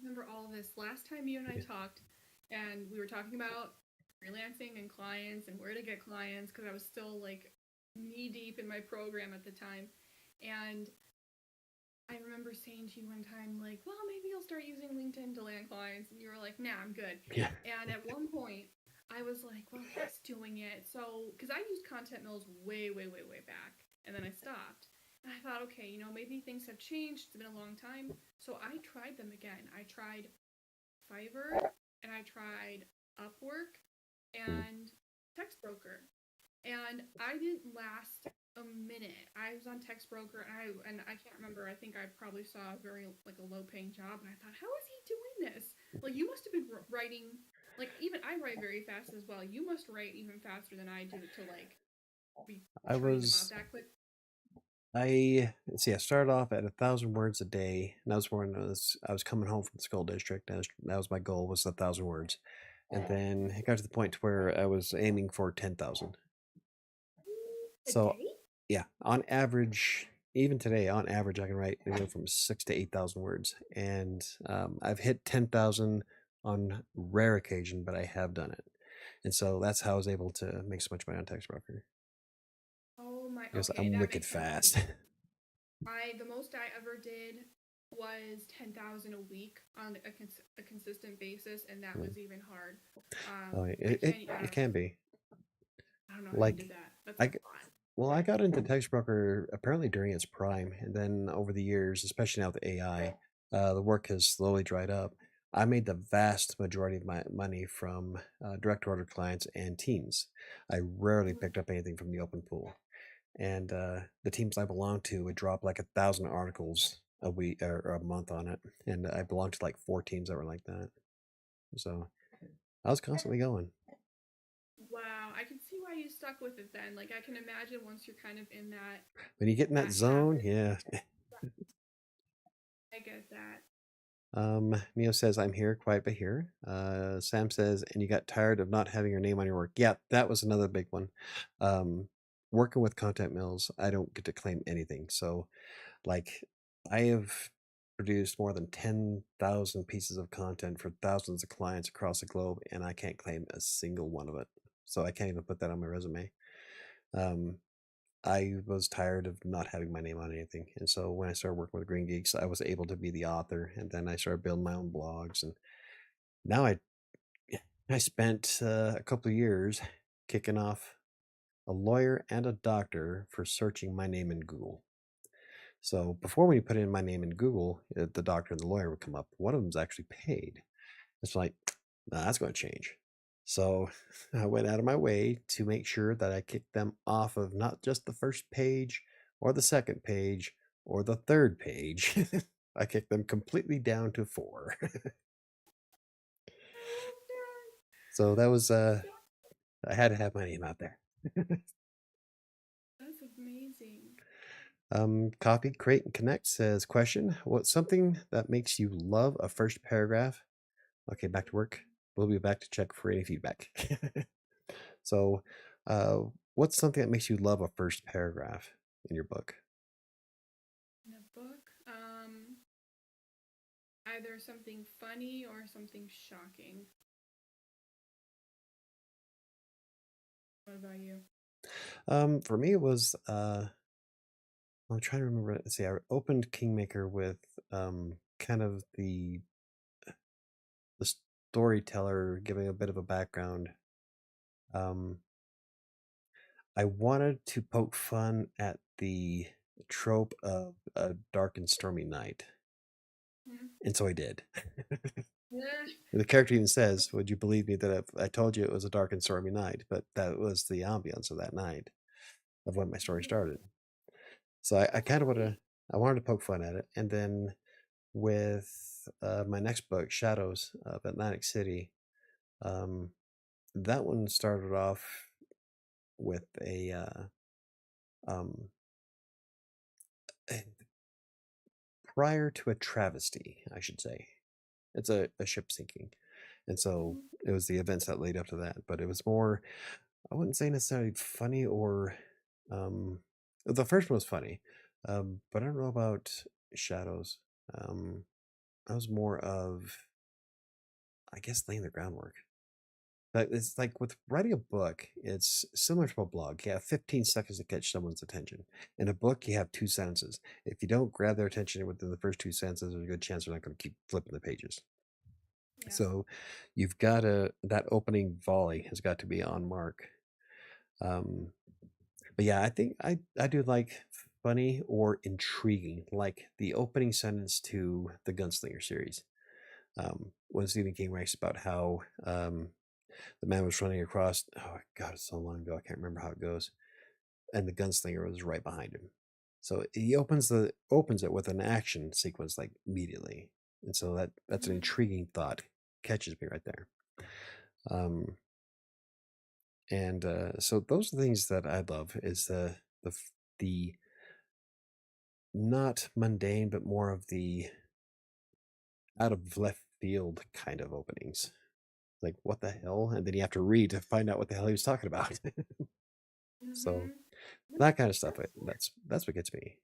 remember all of this. Last time you and I yeah, talked, and we were talking about freelancing and clients and where to get clients because I was still like knee deep in my program at the time. And I remember saying to you one time, like, well, maybe I'll start using LinkedIn to land clients. And you were like, nah, I'm good. yeah, And at one point, I was like, well, he's doing it. So, because I used Content Mills way, way, way, way back. And then I stopped. And I thought, okay, maybe things have changed. It's been a long time. So I tried them again. I tried Fiverr and I tried Upwork mm, and Text Broker, and I didn't last a minute. I was on Text Broker, and I can't remember. I think I probably saw a very like a low paying job, and I thought, how is he doing this? Like you must have been writing. Like even I write very fast as well. You must write even faster than I do to like be I churning them out was that quick. let's see, I started off at 1,000 words a day, and that was when I was coming home from the school district. That was my goal, was 1,000 words, and then it got to the point where I was aiming for 10,000. A So day? yeah, on average, even today, on average, I can write anywhere from 6 to 8,000 words, and I've hit 10,000 on rare occasion, but I have done it, and so that's how I was able to make so much money on Text Broker, Oh my. because Okay, I'm that wicked makes sense. fast. The most I ever did was 10,000 a week on a consistent basis, and that was even hard. Oh, I it, it can't. it can be I don't know how you did like that. That's a I lot. well, I got into Text Broker apparently during its prime, and then over the years, especially now with AI, the work has slowly dried up. I made the vast majority of my money from direct order clients and teams. I rarely picked up anything from the open pool, and the teams I belong to would drop like 1,000 articles a week or a month on it, and I belonged to like 4 teams that were like that. So I was constantly going. Wow, I can see why you stuck with it then. Like I can imagine once you're kind of in When you get in that that zone, habit. yeah. I get that. Neo says, I'm here, quiet but here. Sam says, and you got tired of not having your name on your work. Yeah, that was another big one. Um, Working with content mills, I don't get to claim anything. So, like, I have produced more than 10,000 pieces of content for thousands of clients across the globe, and I can't claim a single one of it. So, I can't even put that on my resume. Um, I was tired of not having my name on anything. And so when I started working with Green Geeks, I was able to be the author. And then I started building my own blogs. And now I spent a couple of years kicking off a lawyer and a doctor for searching my name in Google. So before, when you put in my name in Google, the doctor and the lawyer would come up. One of them's actually paid. It's like, nah, that's going to change. So I went out of my way to make sure that I kicked them off of not just the first page or the second page or the third page. I kicked them completely down to 4. I love So that was that. I had to have my name out there. That's amazing. Copy, Create, and Connect says, question, what's something that makes you love a first paragraph? Okay, back to work. We'll be back to check for any feedback. So, uh, what's something that makes you love a first paragraph in your book? In a book, either something funny or something shocking. What about you? For me, it was I'm trying to remember. Let's see, I opened Kingmaker with kind of the storyteller giving a bit of a background. Um, I wanted to poke fun at the trope of a dark and stormy night, Hmm? and so I did. Yeah. The character even says, "Would you believe me that I told you it was a dark and stormy night?" But that was the ambience of that night of when my story started. So I That's kind of great. I wanted to poke fun at it, and then with my next book, Shadows of Atlantic City. Um, that one started off with um, a prior to a travesty, I should say. It's a ship sinking. And so Mhm. it was the events that lead up to that. But it was more, I wouldn't say necessarily funny or um the first one was funny. But I don't know about Shadows. Um I was more of, I guess, laying the groundwork. But it's like with writing a book, it's similar to a blog. You have 15 seconds to catch someone's attention. In a book, you have two sentences. If you don't grab their attention within the first two sentences, there's a good chance they're not going to keep flipping the pages. Yeah. So you've got to, that opening volley has got to be on mark. Um, but yeah, I think I do like funny or intriguing, like the opening sentence to the Gunslinger series. When Stephen King writes about how the man was running across, oh God, it's so long ago, I can't remember how it goes, and the gunslinger was right behind him. So he opens it with an action sequence like immediately, and so that's an Mhm. intriguing thought, catches me right there. Um, and so those are the things that I love is the not mundane but more of the out of left field kind of openings. Like what the hell, and then you have to read to find out what the hell he was talking about. So Mhm. that kind of stuff, That's that's what gets me.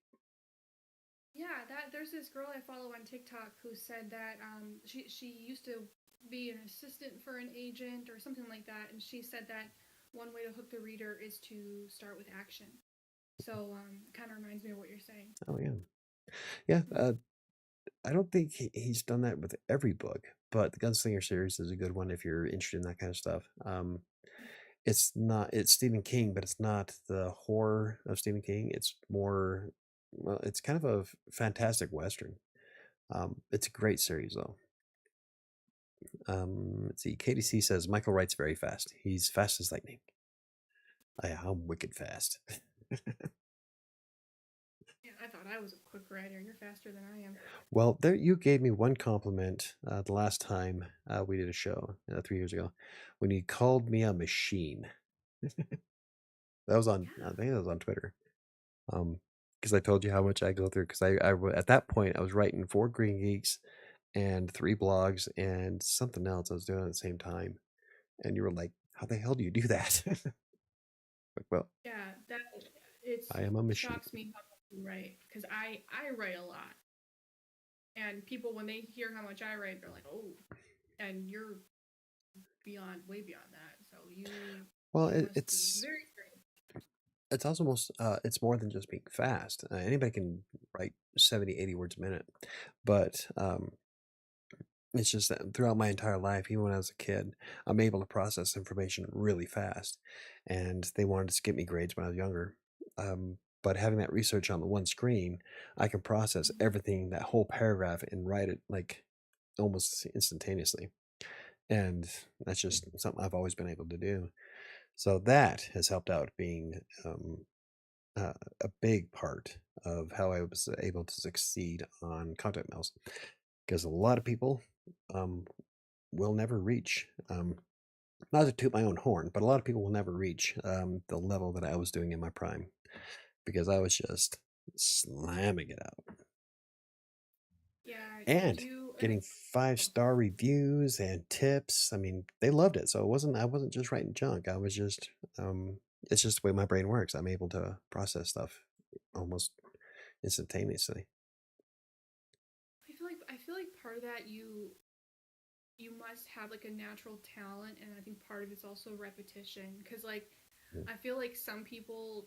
Yeah, that there's this girl I follow on TikTok who said that she used to be an assistant for an agent or something like that, and she said that one way to hook the reader is to start with action. So kind of reminds me of what you're saying. Oh yeah, yeah. Mhm. I don't think he's done that with every book, but the Gunslinger series is a good one if you're interested in that kind of stuff. It's not, it's Stephen King, but it's not the horror of Stephen King. It's more, well, it's kind of a fantastic western. It's a great series though. Let's see. KDC says Michael writes very fast. He's fast as lightning. I'm wicked fast. Yeah, I thought I was a quick writer. You're faster than I am. Well, there you gave me one compliment the last time we did a show 3 years ago when you called me a machine. That was on, I Yeah. think that was on Twitter. Because I told you how much I go through. Because at that point I was writing 4 Green Geeks and 3 blogs and something else I was doing at the same time, and you were like, "How the hell do you do that?" Like, well, Yeah, that it I am a machine. shocks me how much you write because I write a lot, and people when they hear how much I write, they're like, "Oh," and you're beyond, way beyond that. So Well, you must be very great. it's also most it's more than just being fast. Anybody can write 70, 80 words a minute, but it's just that throughout my entire life, even when I was a kid, I'm able to process information really fast. And they wanted to skip me grades when I was younger. But having that research on the one screen, I can process Mhm. everything, that whole paragraph, and write it like almost instantaneously. And that's just something I've always been able to do. So that has helped out being uh, a big part of how I was able to succeed on content mails. Because a lot of people um, will never reach. Not to toot my own horn, but a lot of people will never reach the level that I was doing in my prime because I was just slamming it out Yeah, and do you getting oh, 5-star reviews and tips. I mean, they loved it. So I wasn't just writing junk. I was just it's just the way my brain works. I'm able to process stuff almost instantaneously. I feel like part of that you must have like a natural talent, and I think part of it's also repetition because like Mm. I feel like some people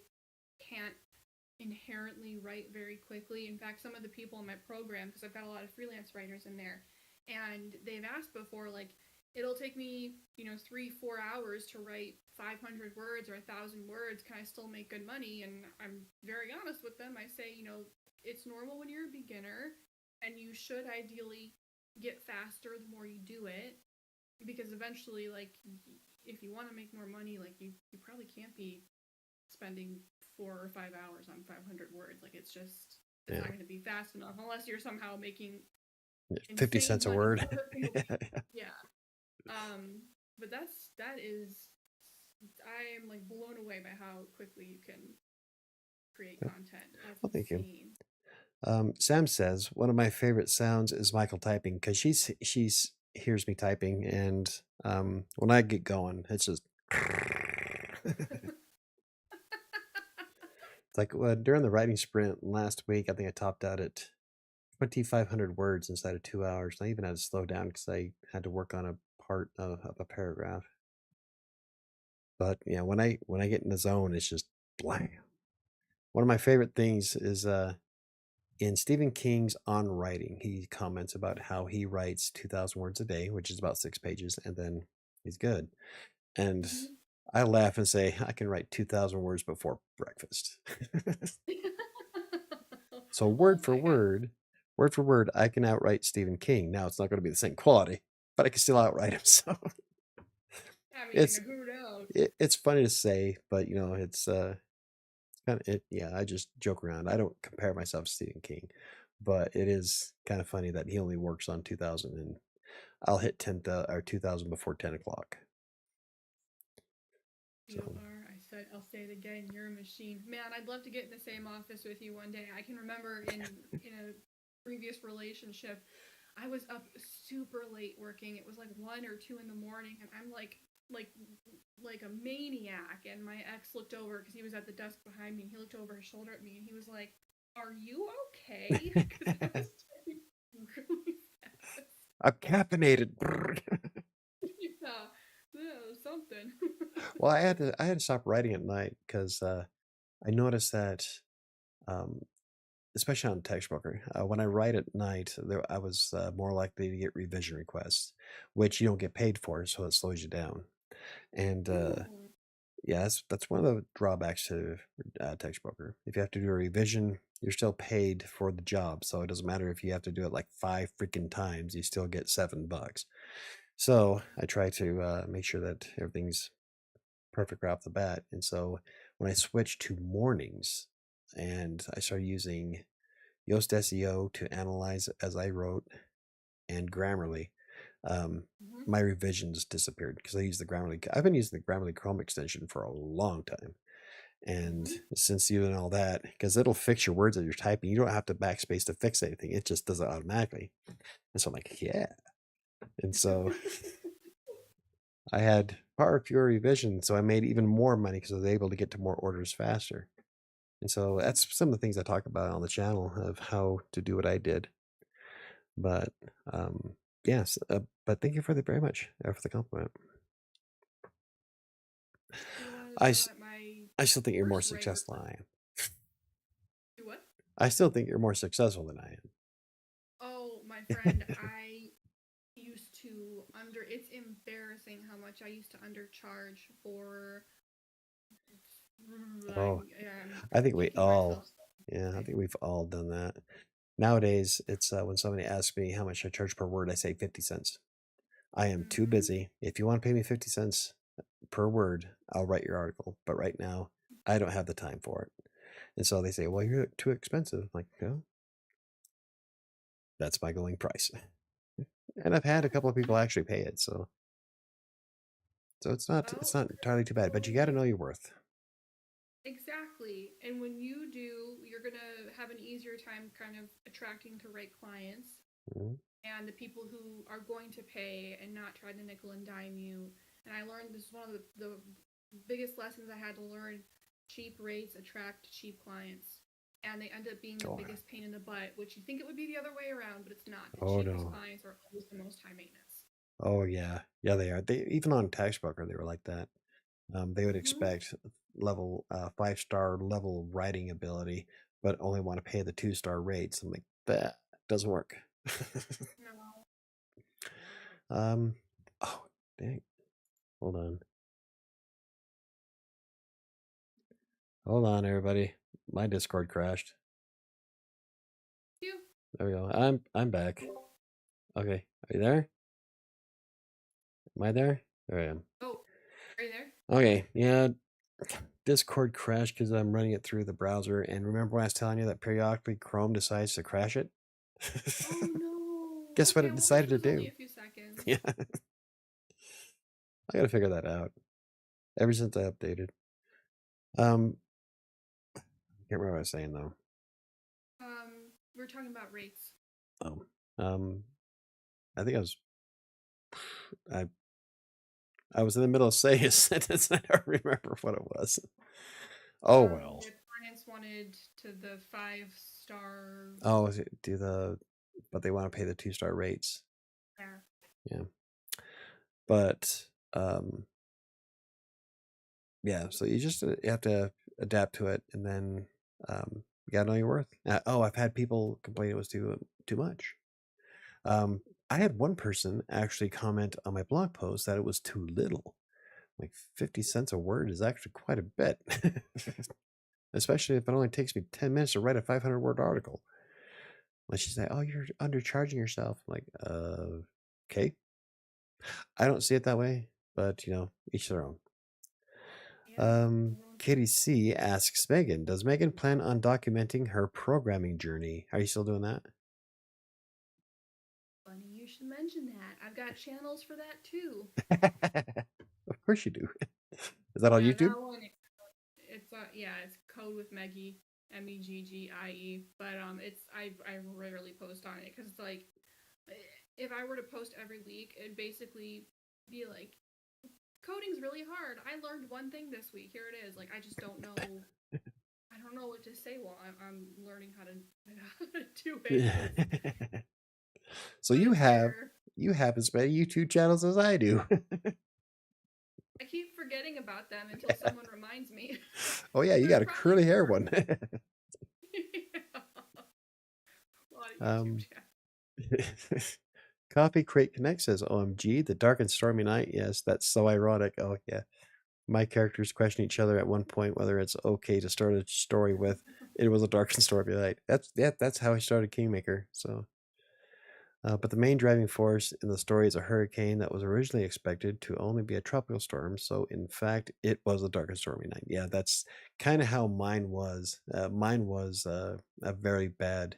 can't inherently write very quickly. In fact, some of the people in my program, because I've got a lot of freelance writers in there, and they've asked before, like, it'll take me, 3, 4 hours to write 500 words or 1,000 words. Can I still make good money? And I'm very honest with them. I say, it's normal when you're a beginner, and you should ideally get faster the more you do it, because eventually, like, if you want to make more money, like, you probably can't be spending 4 or 5 hours on 500 words. Like it's just it's not Yeah. going to be fast enough unless you're somehow making 50 insane cents a money word. for yeah. But that is I am like blown away by how quickly you can create content. That's Well, thank you. insane. Sam says one of my favorite sounds is Michael typing because she's hears me typing, and when I get going, it's just it's like during the writing sprint last week. I think I topped out at 2,500 words inside of 2 hours. I even had to slow down because I had to work on a part of a paragraph. But yeah, when I get in the zone, it's just blam. One of my favorite things is in Stephen King's On Writing, he comments about how he writes 2,000 words a day, which is about 6 pages, and then he's good. And Mhm. I laugh and say, I can write 2,000 words before breakfast. So Oh my god. word for word, I can outright Stephen King. Now it's not going to be the same quality, but I can still outright him. So I mean, it's who knows? it's funny to say, but it's kind of it. Yeah, I just joke around. I don't compare myself to Stephen King, but it is kind of funny that he only works on 2,000, and I'll hit 2,000 before 10 o'clock. You So are, I'll say it again, you're a machine. Man, I'd love to get in the same office with you one day. I can remember in a previous relationship, I was up super late working. It was like 1 or 2 in the morning, and I'm like like a maniac. And my ex looked over because he was at the desk behind me. He looked over his shoulder at me, and he was like, "Are you okay?" Because I was typing really fast. I'm caffeinated. Yeah, yeah, something. Well, I had to stop writing at night because I noticed that, um, especially on Textbooker, when I write at night, I was more likely to get revision requests, which you don't get paid for, so it slows you down. And Oh. yeah, that's one of the drawbacks to Textbooker. If you have to do a revision, you're still paid for the job, so it doesn't matter if you have to do it like 5 freaking times, you still get $7. So I try to make sure that everything's perfect right off the bat. And so when I switched to mornings and I started using Yoast SEO to analyze as I wrote and Grammarly, um, Mhm. my revisions disappeared because I use the Grammarly. I've been using the Grammarly Chrome extension for a long time. And Mhm. since using all that, because it'll fix your words that you're typing, you don't have to backspace to fix anything. It just does it automatically. And so I'm like, yeah. And so I had far fewer revisions, so I made even more money because I was able to get to more orders faster. And so Mhm. that's some of the things I talk about on the channel of how to do what I did. But yes, but thank you for the very much for the compliment. It was I, s- my I still think you're more first writer successful class. than I am. Do what? I still think you're more successful than I am. Oh, my friend, I used to under. It's embarrassing how much I used to undercharge for. Oh, I'm I think we kicking all, myself. yeah, I think we've all done that. Nowadays, it's when somebody asks me how much I charge per word, I say 50 cents. I am too Mm-hmm. busy. If you want to pay me 50 cents per word, I'll write your article. But right now, I don't have the time for it. And so they say, well, you're too expensive. I'm like, no, that's my going price. And I've had a couple of people actually pay it. So it's not entirely too bad, but you got to know your worth. Exactly. And when you do, you're going to have an easier time kind of attracting the right clients Mhm. and the people who are going to pay and not try to nickel and dime you. And I learned this is one of the biggest lessons I had to learn. Cheap rates attract cheap clients. And they end up being the Oh, biggest pain in the butt, which you think it would be the other way around, but it's not. The oh cheapest no. clients are always the most high maintenance. Oh yeah. Yeah, they are. They even on Taxbooker, they were like that. They would Mm-hmm. expect level 5-star level writing ability, but only want to pay the 2-star rates. I'm like, that doesn't work. No. um, oh, dang. Hold on. Hold on, everybody. My Discord crashed. You. There we go. I'm back. Okay. Are you there? Am I there? There I am. Oh, are you there? Okay. Yeah. Discord crashed because I'm running it through the browser. And remember when I was telling you that periodically Chrome decides to crash it? Oh no. Guess what Okay, it well, this decided to was only do? a few seconds. Yeah, I gotta figure that out. Ever since I updated. Um, can't remember what I was saying though. We're talking about rates. Oh, um, I think I I was in the middle of saying a sentence and I don't remember what it was. Oh well. The clients wanted to the 5-star. Oh, but they want to pay the 2-star rates. Yeah. Yeah. But yeah, so you just you have to adapt to it, and then you gotta know your worth. I've had people complain it was too much. I had one person actually comment on my blog post that it was too little. Like 50 cents a word is actually quite a bit, especially if it only takes me 10 minutes to write a 500-word article. Like she's like, "Oh, you're undercharging yourself." I'm like, okay. I don't see it that way, but each their own. Yeah. Katie C asks Megan, does Megan plan on documenting her programming journey? Are you still doing that? Funny you should mention that. I've got channels for that too. Of course you do. Is that on Yeah, YouTube? that one. It's Code with Meggie, Meggie. But I rarely post on it because it's like, if I were to post every week, it'd basically be like, coding's really hard. I learned one thing this week. Here it is. Like, I just don't know. I don't know what to say while I'm learning how to do it. So But you it's have there. as many YouTube channels as I do. I keep forgetting about them until someone reminds me. Oh yeah, you There's got a probably curly hair more. one. Yeah. A lot of YouTube channels. Coffee Crate Connect says, OMG, the dark and stormy night. Yes, that's so ironic. Oh yeah. My characters question each other at one point whether it's okay to start a story with "It was a dark and stormy night." That's how I started Kingmaker. So, but the main driving force in the story is a hurricane that was originally expected to only be a tropical storm. So, in fact, it was a dark and stormy night. Yeah, that's kind of how mine was. Mine was a very bad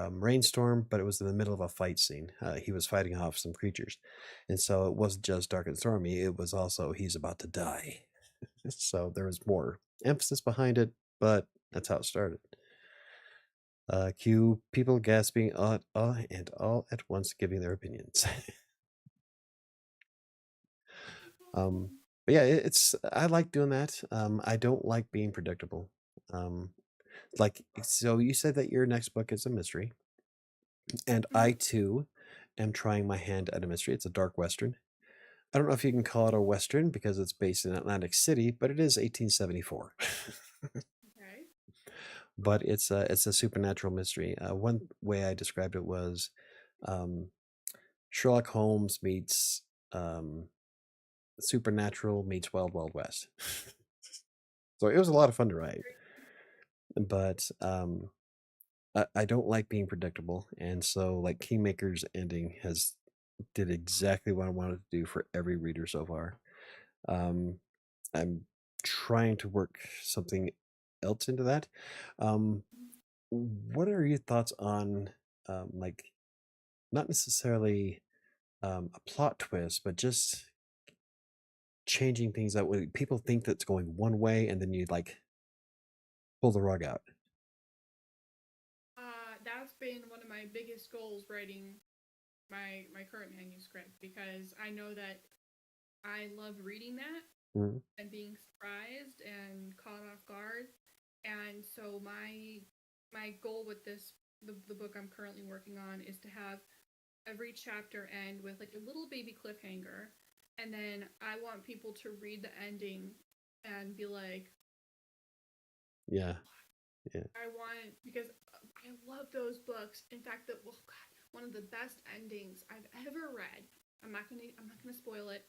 rainstorm, but it was in the middle of a fight scene. He was fighting off some creatures, and so it wasn't just dark and stormy. It was also he's about to die. So there was more emphasis behind it, but that's how it started. Cue people gasping and all at once giving their opinions. um, but yeah, it's I like doing that. I don't like being predictable. So you said that your next book is a mystery, and I Mhm. too am trying my hand at a mystery. It's a dark western. I don't know if you can call it a western because it's based in Atlantic City, but it is 1874. Okay. But it's a supernatural mystery. One way I described it was um, Sherlock Holmes meets Supernatural meets Wild Wild West. So it was a lot of fun to write, but I don't like being predictable, and so like Kingmaker's ending has did exactly what I wanted to do for every reader so far. Um, I'm trying to work something else into that. Um, what are your thoughts on like not necessarily a plot twist, but just changing things that way people think that's going one way and then you like pull the rug out? That's been one of my biggest goals writing my current manuscript because I know that I love reading that Mhm. and being surprised and caught off guard. And so my goal with the book I'm currently working on is to have every chapter end with like a little baby cliffhanger, and then I want people to read the ending and be like, Yeah, yeah, I want, because I love those books. In fact, oh God, one of the best endings I've ever read. I'm not gonna spoil it.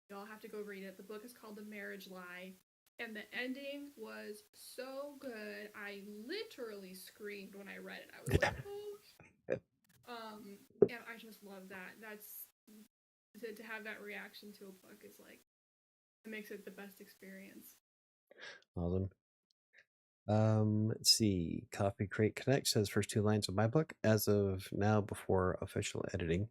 Y'all have to go read it. The book is called The Marriage Lie, and the ending was so good. I literally screamed when I read it. I was like, oh. And I just love that. That's to have that reaction to a book is like, it makes it the best experience. awesome. Let's see. Coffee Crate Connect says first two lines of my book as of now before official editing.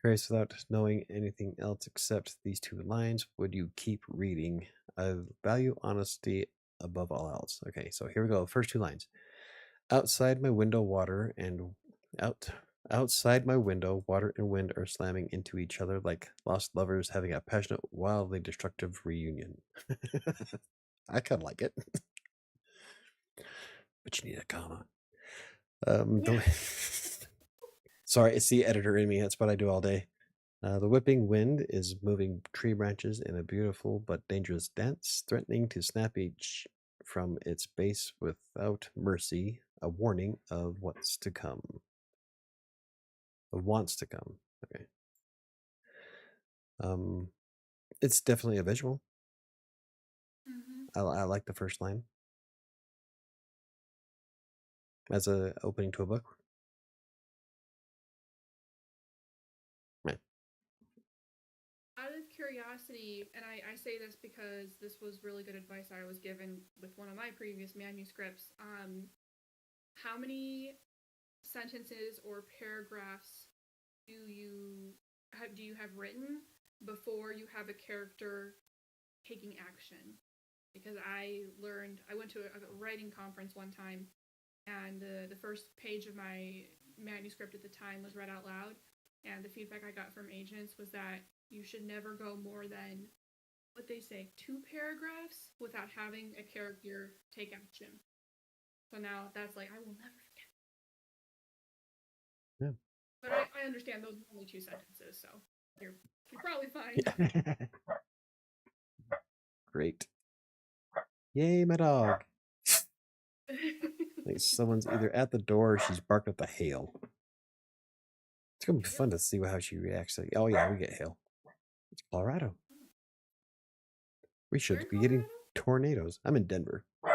Curious, without knowing anything else except these two lines, would you keep reading? I value honesty above all else. Okay, so here we go. First two lines. Outside my window, water and out outside my window, water and wind are slamming into each other like lost lovers having a passionate, wildly destructive reunion. I kind of like it, but you need a comma. Yeah. Sorry, it's the editor in me. That's what I do all day. The whipping wind is moving tree branches in a beautiful but dangerous dance, threatening to snap each from its base without mercy, a warning of what's to come. Of wants to come. Okay. It's definitely a visual. Hmm. I like the first line as a opening to a book. Yeah. Out of curiosity, and I say this because this was really good advice I was given with one of my previous manuscripts. How many sentences or paragraphs do you have written before you have a character taking action? Because I went to a writing conference one time, and the first page of my manuscript at the time was read out loud, and the feedback I got from agents was that you should never go more than what they say 2 paragraphs without having a character take action. So now that's like I will never forget. Yeah. But I understand those are only 2 sentences, so you're probably fine. Yeah. Great. Yay, my dog. Like someone's either at the door or she's barked at the hail. It's gonna be fun Hail? to see how she reacts. Like, oh yeah, we get hail. It's Colorado. We Where should in be getting Colorado? tornadoes. I'm in Denver. Okay.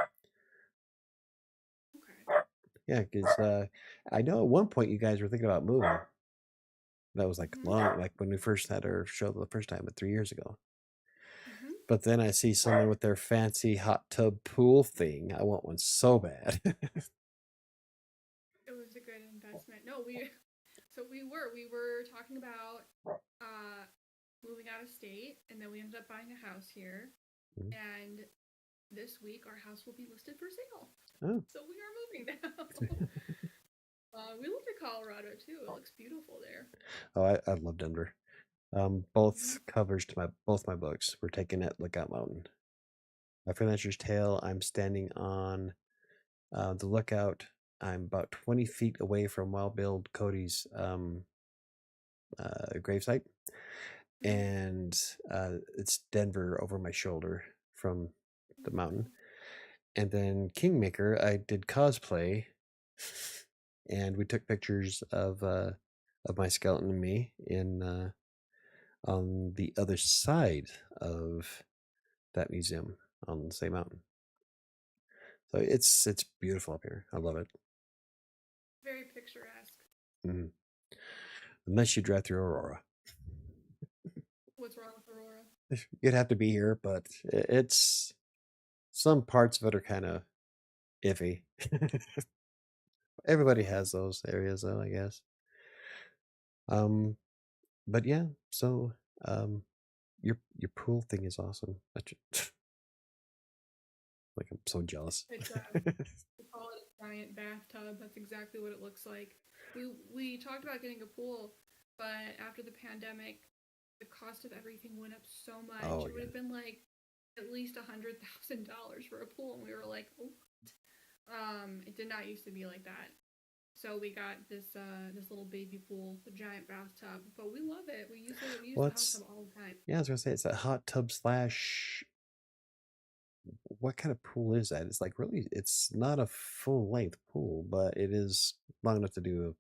Yeah, because I know at one point you guys were thinking about moving. That was like Mhm. long, like when we first had our show the first time, but 3 years ago. Mhm. But then I see someone with their fancy hot tub pool thing. I want one so bad. It was a good investment. No, we were talking about uh moving out of state, and then we ended up buying a house here, and this week our house will be listed for sale. Oh. So we are moving now. We looked at Colorado too. It looks beautiful there. Oh, I love Denver. Mhm. Both covers to both my books were taken at Lookout Mountain. My Freelancer's Tale, I'm standing on the lookout. I'm about 20 feet away from Wild Bill Cody's gravesite, Mhm. and it's Denver over my shoulder from the mountain. And then Kingmaker, I did cosplay, and we took pictures of my skeleton and me in on the other side of that museum on the same mountain. So it's beautiful up here. I love it. Very picturesque. Mhm. Unless you drive through Aurora, What's wrong with Aurora? you'd have to be here. But it's some parts of it are kind of iffy. Everybody Oh. has those areas, though, I guess. Um, but yeah. So um, your pool thing is awesome. Like I'm so jealous. It's we call it a giant bathtub. That's exactly what it looks like. We talked about getting a pool, but after the pandemic, the cost of everything went up so much. Oh It would yeah. have been like at least $100,000 for a pool, and we were like, oh. It did not used to be like that. So we got this little baby pool, the giant bathtub, but we love it. We use Well, the hot it's tub all the time. yeah. I was gonna say it's a hot tub slash. What kind of pool is that? It's like really, it's not a full length pool, but it is long enough to do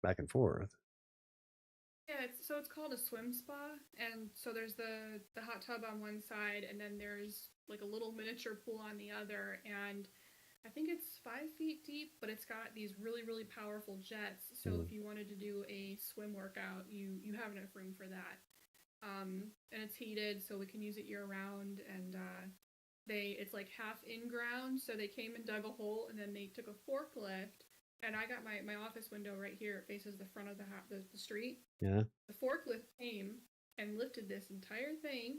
back and forth. Yeah, it's called a swim spa, and so there's the hot tub on one side, and then there's like a little miniature pool on the other, and I think it's 5 feet deep, but it's got these really powerful jets. So Mm. if you wanted to do a swim workout, you have enough room for that. And it's heated, so we can use it year round, and it's like half in ground, so they came and dug a hole, and then they took a forklift. And I got my office window right here. It faces the front of the street. Yeah. The forklift came and lifted this entire thing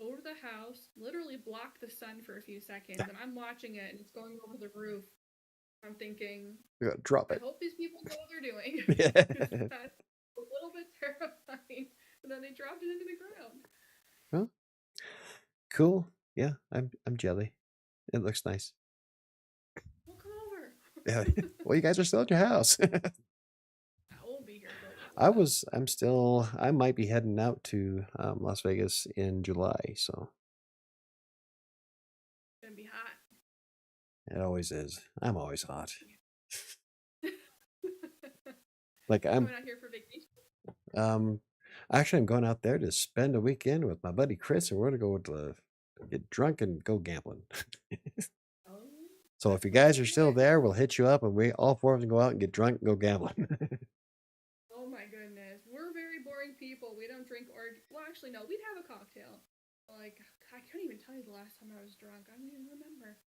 over the house, literally blocked the sun for a few seconds, and I'm watching it, and it's going over the roof. I'm thinking, You gotta drop I it. hope these people know what they're doing. Yeah. That's a little bit terrifying. And then they dropped it into the ground. Well, cool. Yeah, I'm jelly. It looks nice. Well, come over. Yeah. Well, you guys are still at your house. I won't be here for a little bit. I might be heading out to Las Vegas in July, so It's gonna be hot. it always is. I'm always hot. Like I'm Coming out here for vacation. um actually I'm going out there to spend a weekend with my buddy Chris, and we're gonna go to get drunk and go gambling. Oh, So that if you sounds guys are like still it. there, we'll hit you up and we all four of us can go out and get drunk and go gambling. Oh my goodness. We're very boring people. We don't drink or well actually no, we'd have a cocktail. Like I couldn't even tell you the last time I was drunk. I don't even remember.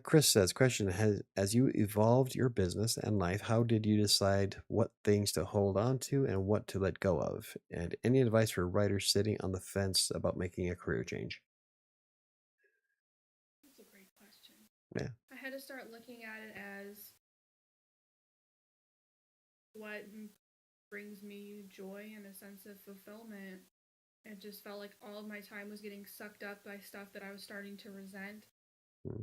Chris says, question, as you evolved your business and life, how did you decide what things to hold on to and what to let go of? And any advice for writers sitting on the fence about making a career change? That's a great question. Yeah. I had to start looking at it as what brings me joy and a sense of fulfillment. It just felt like all of my time was getting sucked up by stuff that I was starting to resent. Hmm.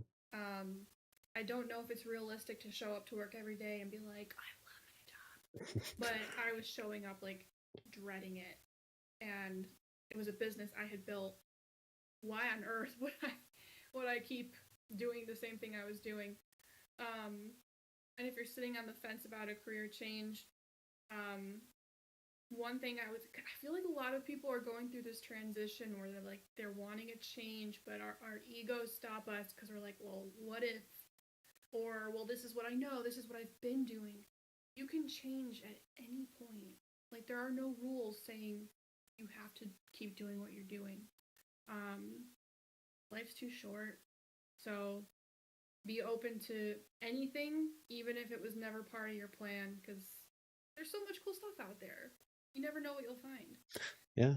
I don't know if it's realistic to show up to work every day and be like, I love my job. But I was showing up like dreading it. And it was a business I had built. Why on earth would I keep doing the same thing I was doing? And if you're sitting on the fence about a career change, one thing I feel like a lot of people are going through this transition where they're wanting a change, but our egos stop us because we're like, well, what if? Or, well, this is what I know, this is what I've been doing. You can change at any point. Like, there are no rules saying you have to keep doing what you're doing. Life's too short. So be open to anything, even if it was never part of your plan, because there's so much cool stuff out there. You never know what you'll find. Yeah.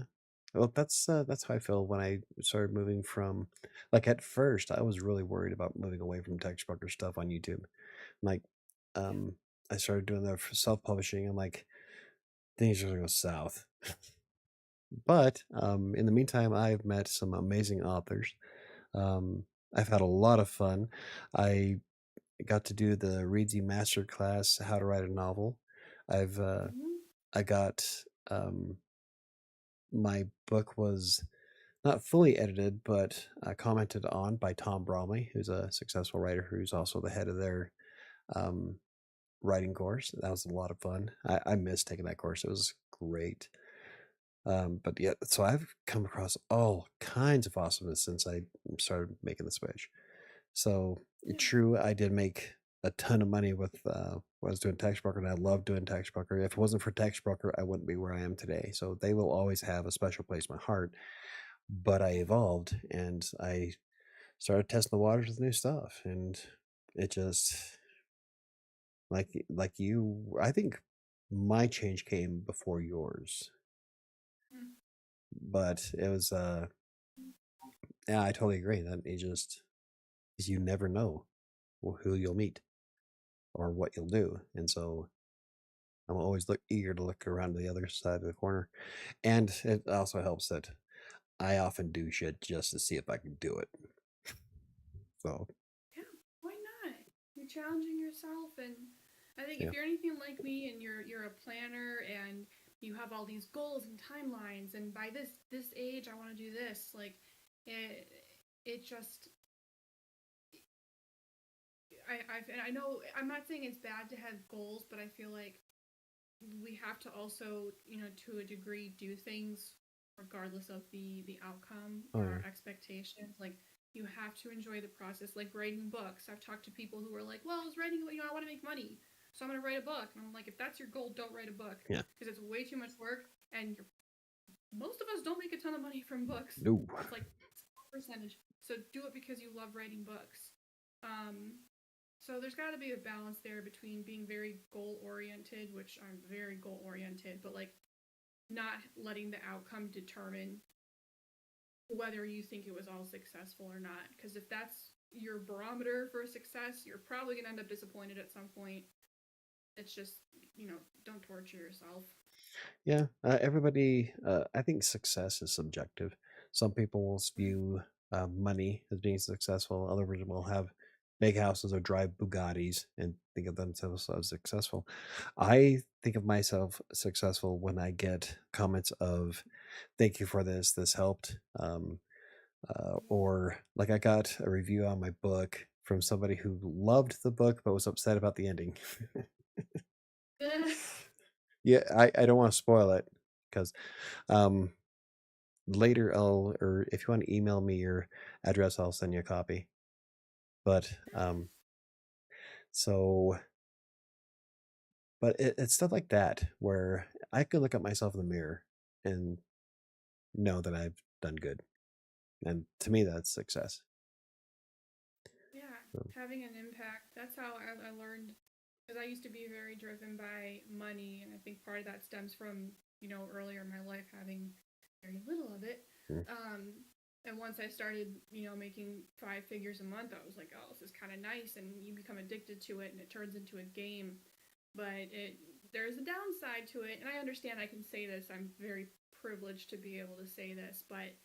Well, that's how I feel when I started moving from, like, at first I was really worried about moving away from textbooker stuff on YouTube. Like, Yeah. I started doing the self-publishing. I'm like, things are gonna go south. But in the meantime, I've met some amazing authors. I've had a lot of fun. I got to do the Reedsy Master Class, How to Write a Novel. I've Mm-hmm. I got my book was not fully edited, but commented on by Tom Bromley, who's a successful writer who's also the head of their um, writing course. That was a lot of fun. I missed taking that course. It was great. But yeah, so I've come across all kinds of awesomeness since I started making the switch. So Yeah. true, I did make a ton of money with when I was doing tax broker, and I love doing tax broker. If it wasn't for tax broker, I wouldn't be where I am today. So they will always have a special place in my heart. But I evolved and I started testing the waters with new stuff, and it just like you. I think my change came before yours, Mm. but it was yeah, I totally agree that it just is you never know who you'll meet or what you'll do, and so I'm always eager to look around the other side of the corner. And it also helps that I often do shit just to see if I can do it. So Yeah, why not? You're challenging yourself, and I think yeah, if you're anything like me and you're a planner and you have all these goals and timelines, and by this age I want to do this, like it it just I know I'm not saying it's bad to have goals, but I feel like we have to also, to a degree, do things regardless of the outcome oh or yeah, our expectations. Like you have to enjoy the process. Like writing books, I've talked to people who are like, well, I was writing, I want to make money, so I'm going to write a book. And I'm like, if that's your goal, don't write a book, yeah. because it's way too much work, and most of us don't make a ton of money from books. No, It's like percentage. So do it because you love writing books. Um, so there's got to be a balance there between being very goal oriented, which I'm very goal oriented, but like not letting the outcome determine whether you think it was all successful or not. Because if that's your barometer for success, you're probably going to end up disappointed at some point. It's just, don't torture yourself. Yeah, everybody. I think success is subjective. Some people will view money as being successful. Others will have big houses or drive Bugattis and think of themselves as successful. I think of myself successful when I get comments of "Thank you for this. This helped," or like I got a review on my book from somebody who loved the book but was upset about the ending. Yeah, I don't want to spoil it because um, later or if you want to email me your address, I'll send you a copy. But so, but it's stuff like that where I could look at myself in the mirror and know that I've done good, and to me, that's success. Yeah, So, having an impact. That's how I learned, because I used to be very driven by money, and I think part of that stems from, earlier in my life having very little of it. mm, Um, and once I started, making 5 figures a month, I was like, oh, this is kind of nice, and you become addicted to it, and it turns into a game. But there's a downside to it, and I understand I can say this. I'm very privileged to be able to say this, but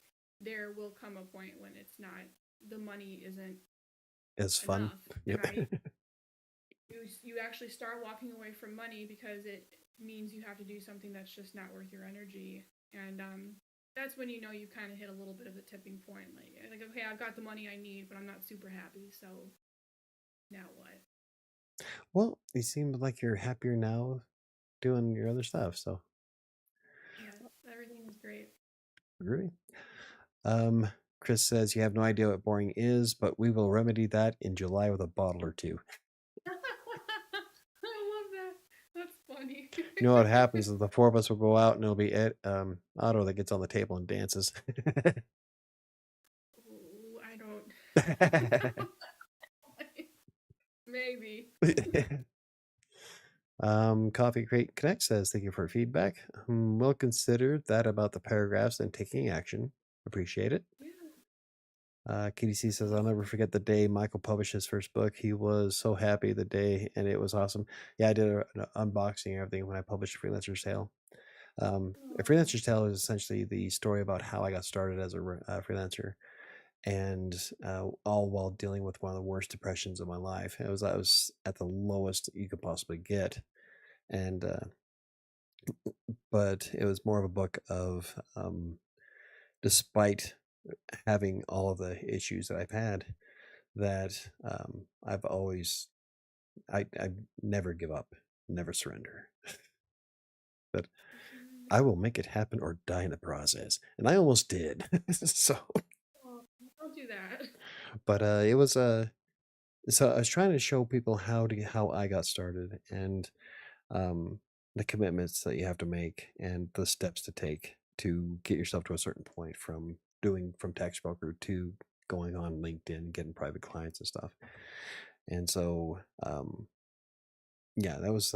there will come a point when it's not, the money isn't it's fun. enough, Yep. right? You actually start walking away from money because it means you have to do something that's just not worth your energy, and that's when you kind of hit a little bit of a tipping point. Like okay, I've got the money I need, but I'm not super happy. So now what? Well, you seem like you're happier now doing your other stuff. So, Yes, everything is great. agree. Um, Chris says you have no idea what boring is, but we will remedy that in July with a bottle or two. I love that. That's funny. You know what happens is the four of us will go out and it'll be Otto that gets on the table and dances. Ooh, I don't. Maybe. Coffee Crate Connect says thank you for feedback. We'll consider that about the paragraphs and taking action. Appreciate it. Yeah. KDC That's says I'll never awesome. forget the day Michael published his first book. He was so happy the day, and it was awesome. Yeah, I did an unboxing and everything when I published Freelancer's Tale. A Oh. Freelancer's Tale is essentially the story about how I got started as a freelancer, and all while dealing with one of the worst depressions of my life. I was at the lowest you could possibly get, and but it was more of a book of despite having all of the issues that I've had, that I've always I never give up, never surrender. That I will make it happen or die in the process, and I almost did. So, Oh, don't do that. but it was so I was trying to show people how I got started and um, the commitments that you have to make and the steps to take to get yourself to a certain point from doing from tax broker to going on LinkedIn, getting private clients and stuff. And so, yeah, that was,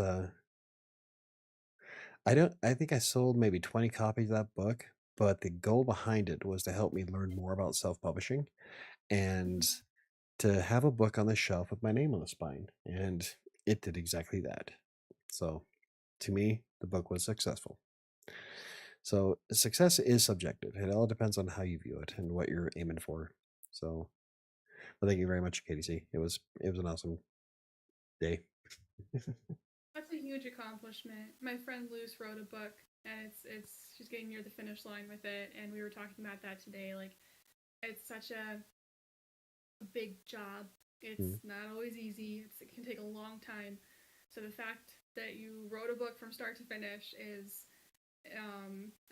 I think I sold maybe 20 copies of that book, but the goal behind it was to help me learn more about self publishing and Mhm. to have a book on the shelf with my name on the spine. And it did exactly that. So, to me, the book was successful. So success is subjective. It all depends on how you view it and what you're aiming for. So, well, thank you very much, KDC. It was an awesome day. That's a huge accomplishment. My friend Luce wrote a book, and she's getting near the finish line with it, and we were talking about that today. Like, it's such a big job. Mm. It's not always easy. It can take a long time. So the fact that you wrote a book from start to finish is,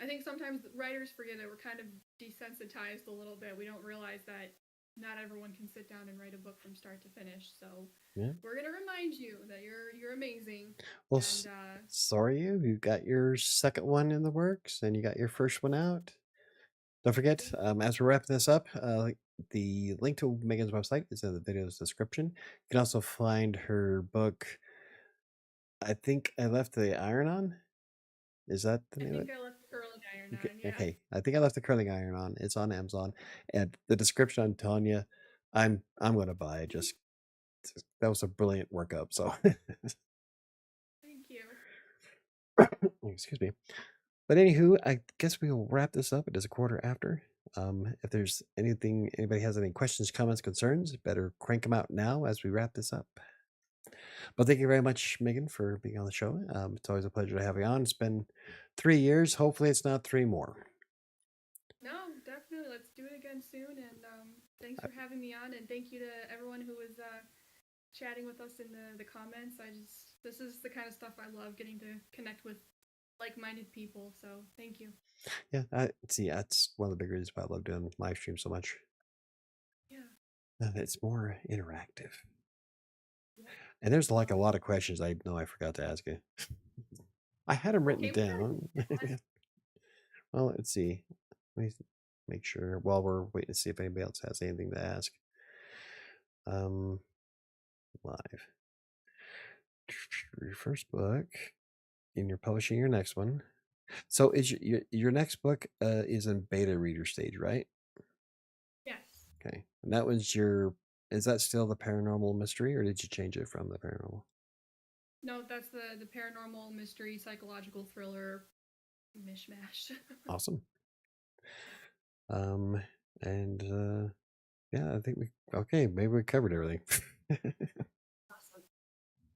I think sometimes writers forget that we're kind of desensitized a little bit. We don't realize that not everyone can sit down and write a book from start to finish. So Yeah. we're gonna remind you that you're amazing, Well, and sorry you got your second one in the works and you got your first one out. Don't forget, as we're wrapping this up, the link to Megan's website is in the video's description. You can also find her book. I think I left the iron on. Is that the I name of think it? I left the curling iron Okay, on. Yeah. okay. I think I left the curling iron on. It's on Amazon, and the description I'm telling you, I'm gonna buy it. Just that was a brilliant workup. So, Thank you. excuse me. But anywho, I guess we will wrap this up. It is a quarter after. If there's anything, anybody has any questions, comments, concerns, better crank them out now as we wrap this up. But thank you very much, Megan, for being on the show. It's always a pleasure to have you on. It's been 3 years. Hopefully, it's not three more. No, definitely. Let's do it again soon. And thanks for having me on. And thank you to everyone who was chatting with us in the comments. This is the kind of stuff I love, getting to connect with like-minded people. So thank you. Yeah, see. That's one of the big reasons why I love doing live streams so much. Yeah. It's more interactive. Yeah. And there's like a lot of questions I know I forgot to ask you. I had them written Okay, down. Well, let's see. Let me make sure while we're waiting to see if anybody else has anything to ask. Live. Your first book, and you're publishing your next one. So is your next book is in beta reader stage, right? yes. Okay. And that was your is that still the paranormal mystery or did you change it from the paranormal? No, that's the paranormal mystery psychological thriller mishmash. Awesome. And yeah, I think maybe we covered everything. Awesome.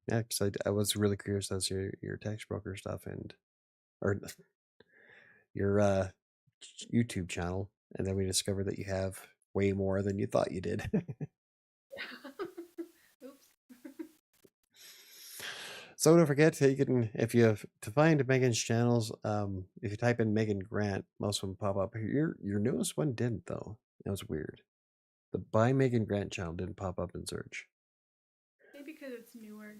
Yeah, because I was really curious as your tax broker stuff or your YouTube channel, and then we discovered that you have way more than you thought you did. Oops. So don't forget, you can if you have to find Megan's channels, if you type in Megan Grant, most of them pop up. Your newest one didn't though. That was weird. The By Megan Grant channel didn't pop up in search. Maybe because it's newer.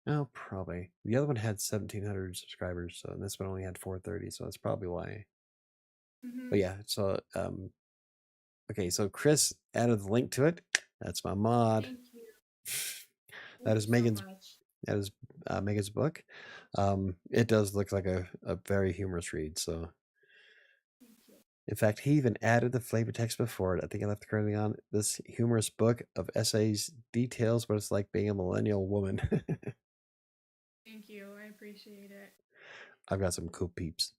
Oh, probably. The other one had 1,700 subscribers, so and this one only had 430, so that's probably why. But Mm-hmm. yeah, so okay, so Chris added the link to it. That's my mod. Thank you. That Thank is you so Megan's much. that is Megan's book. It does look like a very humorous read. So, Thank you. in fact, he even added the flavor text before it. I think I left it currently on. This humorous book of essays details what it's like being a millennial woman. Thank you. I appreciate it. I've got some cool peeps.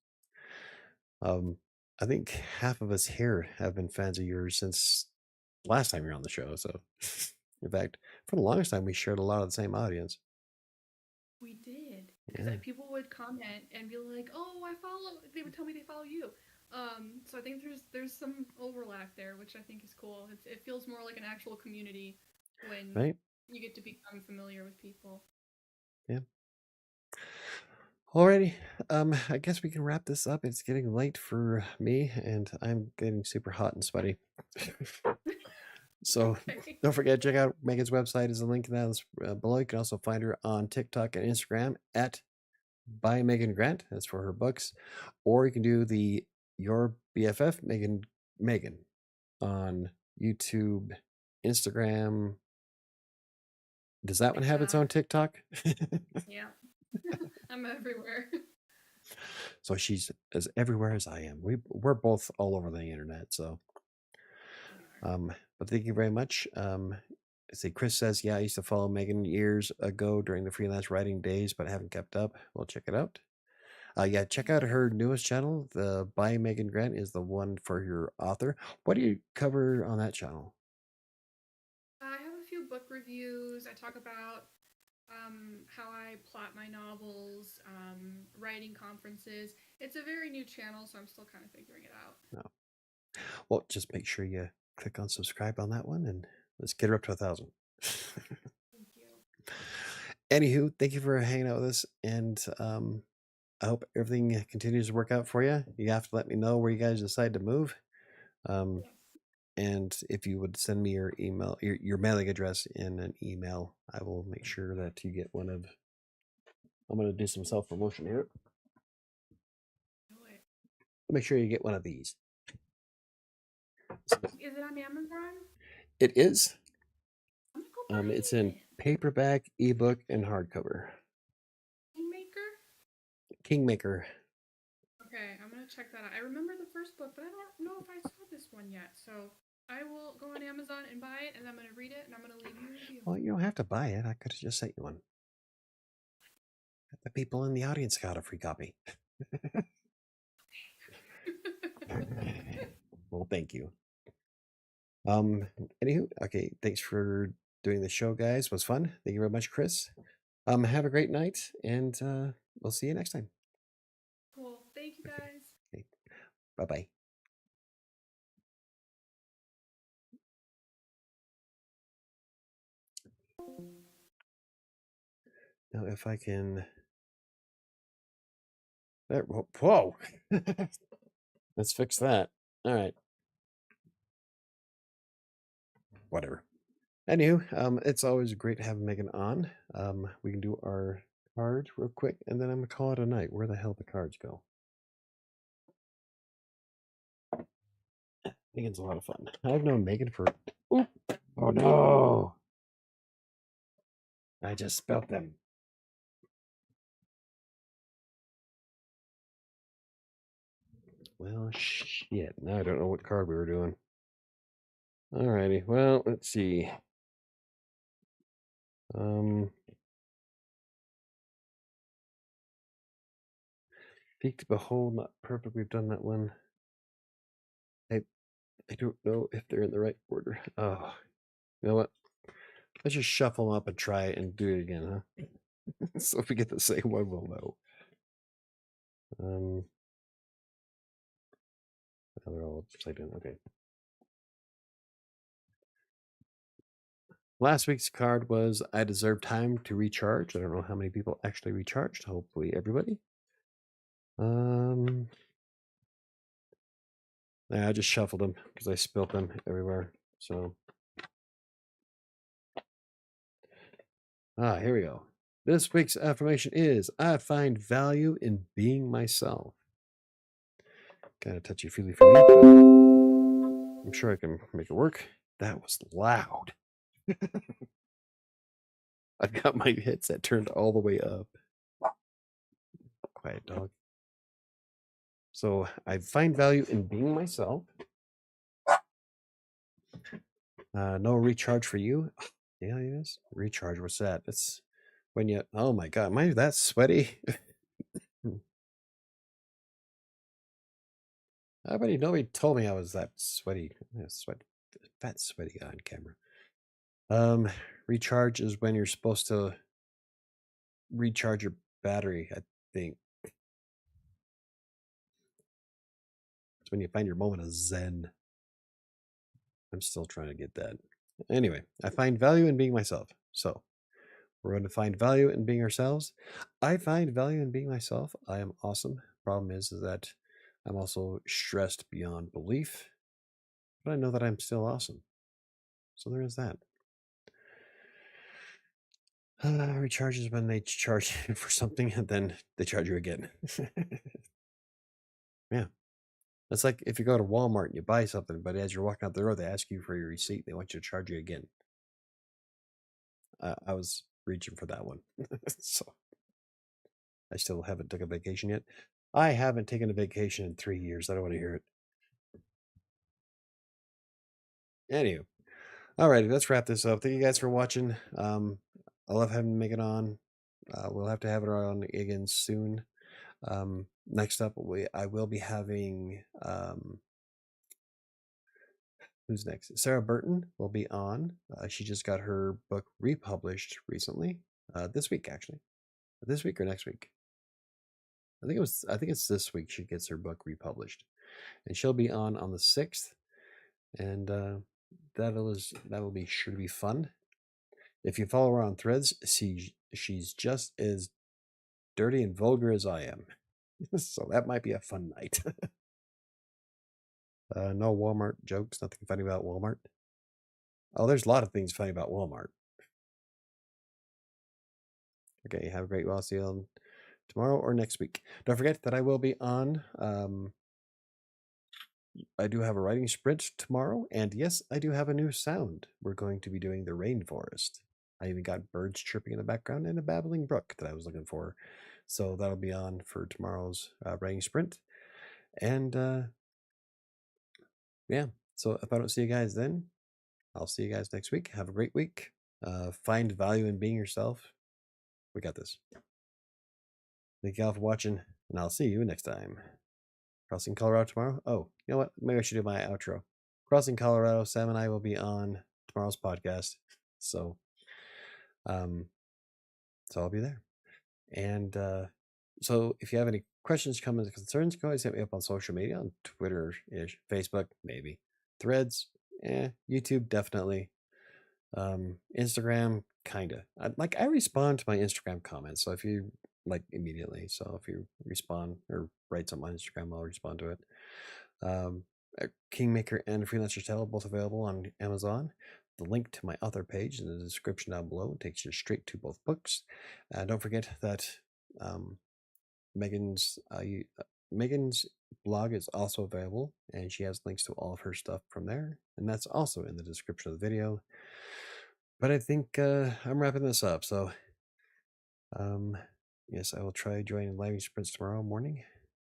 I think half of us here have been fans of yours since last time you were on the show. So, in fact, for the longest time, we shared a lot of the same audience. We did because Yeah. people would comment and be like, "Oh, I follow." They would tell me they follow you. So I think there's some overlap there, which I think is cool. It feels more like an actual community when Right? you get to become familiar with people. Yeah. Alrighty. I guess we can wrap this up. It's getting late for me, and I'm getting super hot and sweaty. So Okay. don't forget to check out Megan's website is a link down below. You can also find her on TikTok and Instagram at by Megan Grant. That's for her books. Or you can do the Your BFF Megan on YouTube, Instagram. Does that one have its TikTok. own TikTok? Yeah. I'm everywhere. So she's as everywhere as I am. We're both all over the internet. So We are. but thank you very much. See, Chris says, yeah, I used to follow Megan years ago during the freelance writing days, but I haven't kept up. Well, check it out. Yeah, check Thank out you. her newest channel. The By Megan Grant is the one for your author. What do you cover on that channel? I have a few book reviews. I talk about how I plot my novels, writing conferences. It's a very new channel, so I'm still kind of figuring it out. No. Well, just make sure you click on subscribe on that one and let's get her up to 1,000. Thank you. Anywho, thank you for hanging out with us. And I hope everything continues to work out for you. You have to let me know where you guys decide to move. Yes. And if you would send me your email, your mailing address in an email, I will make sure that you get one of. I'm going to do some self promotion here. Do it. Make sure you get one of these. Is it on Amazon? It is. I'm gonna go buy It's in it. paperback, ebook, and hardcover. Kingmaker? Kingmaker. Okay, I'm gonna check that out. I remember the first book, but I don't know if I saw this one yet. So I will go on Amazon and buy it, and I'm gonna read it, and I'm gonna leave you a review. Well, you don't have to buy it. I could have just sent you one. The people in the audience got a free copy. Well, thank you. Anywho, okay, thanks for doing the show, guys. It was fun. Thank you very much, Chris. Have a great night, and we'll see you next time. Cool. Thank you Okay, guys. okay. Bye-bye. Now, if I can... There, whoa! Let's fix that. All right. Whatever. Anywho, it's always great having Megan on. We can do our card real quick, and then I'm gonna call it a night. Where the hell the cards go? Megan's a lot of fun. I've known Megan for... Oop. Oh no! I just spelt them. Well, shit. Now I don't know what card we were doing. Alrighty. Well, let's see. Peek to behold, not perfect. We've done that one. I don't know if they're in the right order. Oh, you know what? Let's just shuffle them up and try it and do it again, huh? So if we get the same one, we'll know. Now they're all upside down. Okay. Last week's card was I deserve time to recharge. I don't know how many people actually recharged. Hopefully everybody. Yeah, I just shuffled them because I spilt them everywhere. So here we go. This week's affirmation is I find value in being myself. Kind of touchy feely for me, but I'm sure I can make it work. That was loud. I've got my headset turned all the way up. Quiet dog. So I find value in being myself. No recharge for you. Yeah, it is. Recharge, what's that? It's when you, oh my God, am I that sweaty? Nobody told me I was that sweaty. Fat sweaty guy on camera. Recharge is when you're supposed to recharge your battery, I think. It's when you find your moment of zen. I'm still trying to get that. Anyway, I find value in being myself. So we're going to find value in being ourselves. I find value in being myself. I am awesome. Problem is that I'm also stressed beyond belief, but I know that I'm still awesome. So there is that. Recharges when they charge you for something and then they charge you again. Yeah. That's like if you go to Walmart and you buy something, but as you're walking out the door, they ask you for your receipt. They want you to charge you again. I was reaching for that one. So I still haven't taken a vacation yet. I haven't taken a vacation in 3 years. I don't want to hear it. Anywho, alrighty, let's wrap this up. Thank you guys for watching. I love having Megan on. We'll have to have her on again soon. Next up, I will be having who's next? Sarah Burton will be on. She just got her book republished recently. This week, actually. This week or next week? I think it's this week she gets her book republished, and she'll be on the 6th, and that'll be sure to be fun. If you follow her on Threads, she's just as dirty and vulgar as I am, so that might be a fun night. No Walmart jokes. Nothing funny about Walmart. Oh, there's a lot of things funny about Walmart. Okay, have a great. Well, I'll see you tomorrow or next week. Don't forget that I will be on I do have a writing sprint tomorrow, and yes, I do have a new sound. We're going to be doing the rainforest. I even got birds chirping in the background and a babbling brook that I was looking for. So that'll be on for tomorrow's writing sprint. And yeah, so if I don't see you guys then, I'll see you guys next week. Have a great week. Find value in being yourself. We got this. Thank y'all for watching, and I'll see you next time. Crossing Colorado tomorrow. Oh, you know what? Maybe I should do my outro. Crossing Colorado, Sam and I will be on tomorrow's podcast. So, so I'll be there. And so if you have any questions, comments, concerns, go ahead and hit me up on social media, on Twitter ish, Facebook, maybe. Threads, YouTube, definitely. Instagram, kinda. I respond to my Instagram comments. So if you immediately, so if you respond or write something on Instagram, I'll respond to it. Kingmaker and Freelancer Tale both available on Amazon. The link to my author page in the description down below takes you straight to both books. Don't forget that Megan's blog is also available, and she has links to all of her stuff from there, and that's also in the description of the video. But I think I'm wrapping this up. So, yes, I will try joining live sprints tomorrow morning.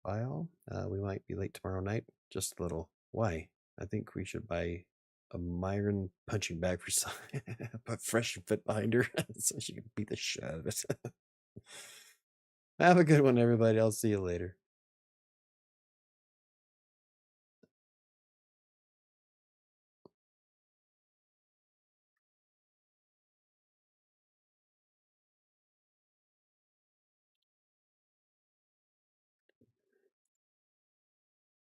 Bye all. We might be late tomorrow night, just a little. Why? I think we should buy a Myron punching bag for some, put fresh and fit behind her so she can beat the shit out of it. Have a good one, everybody. I'll see you later.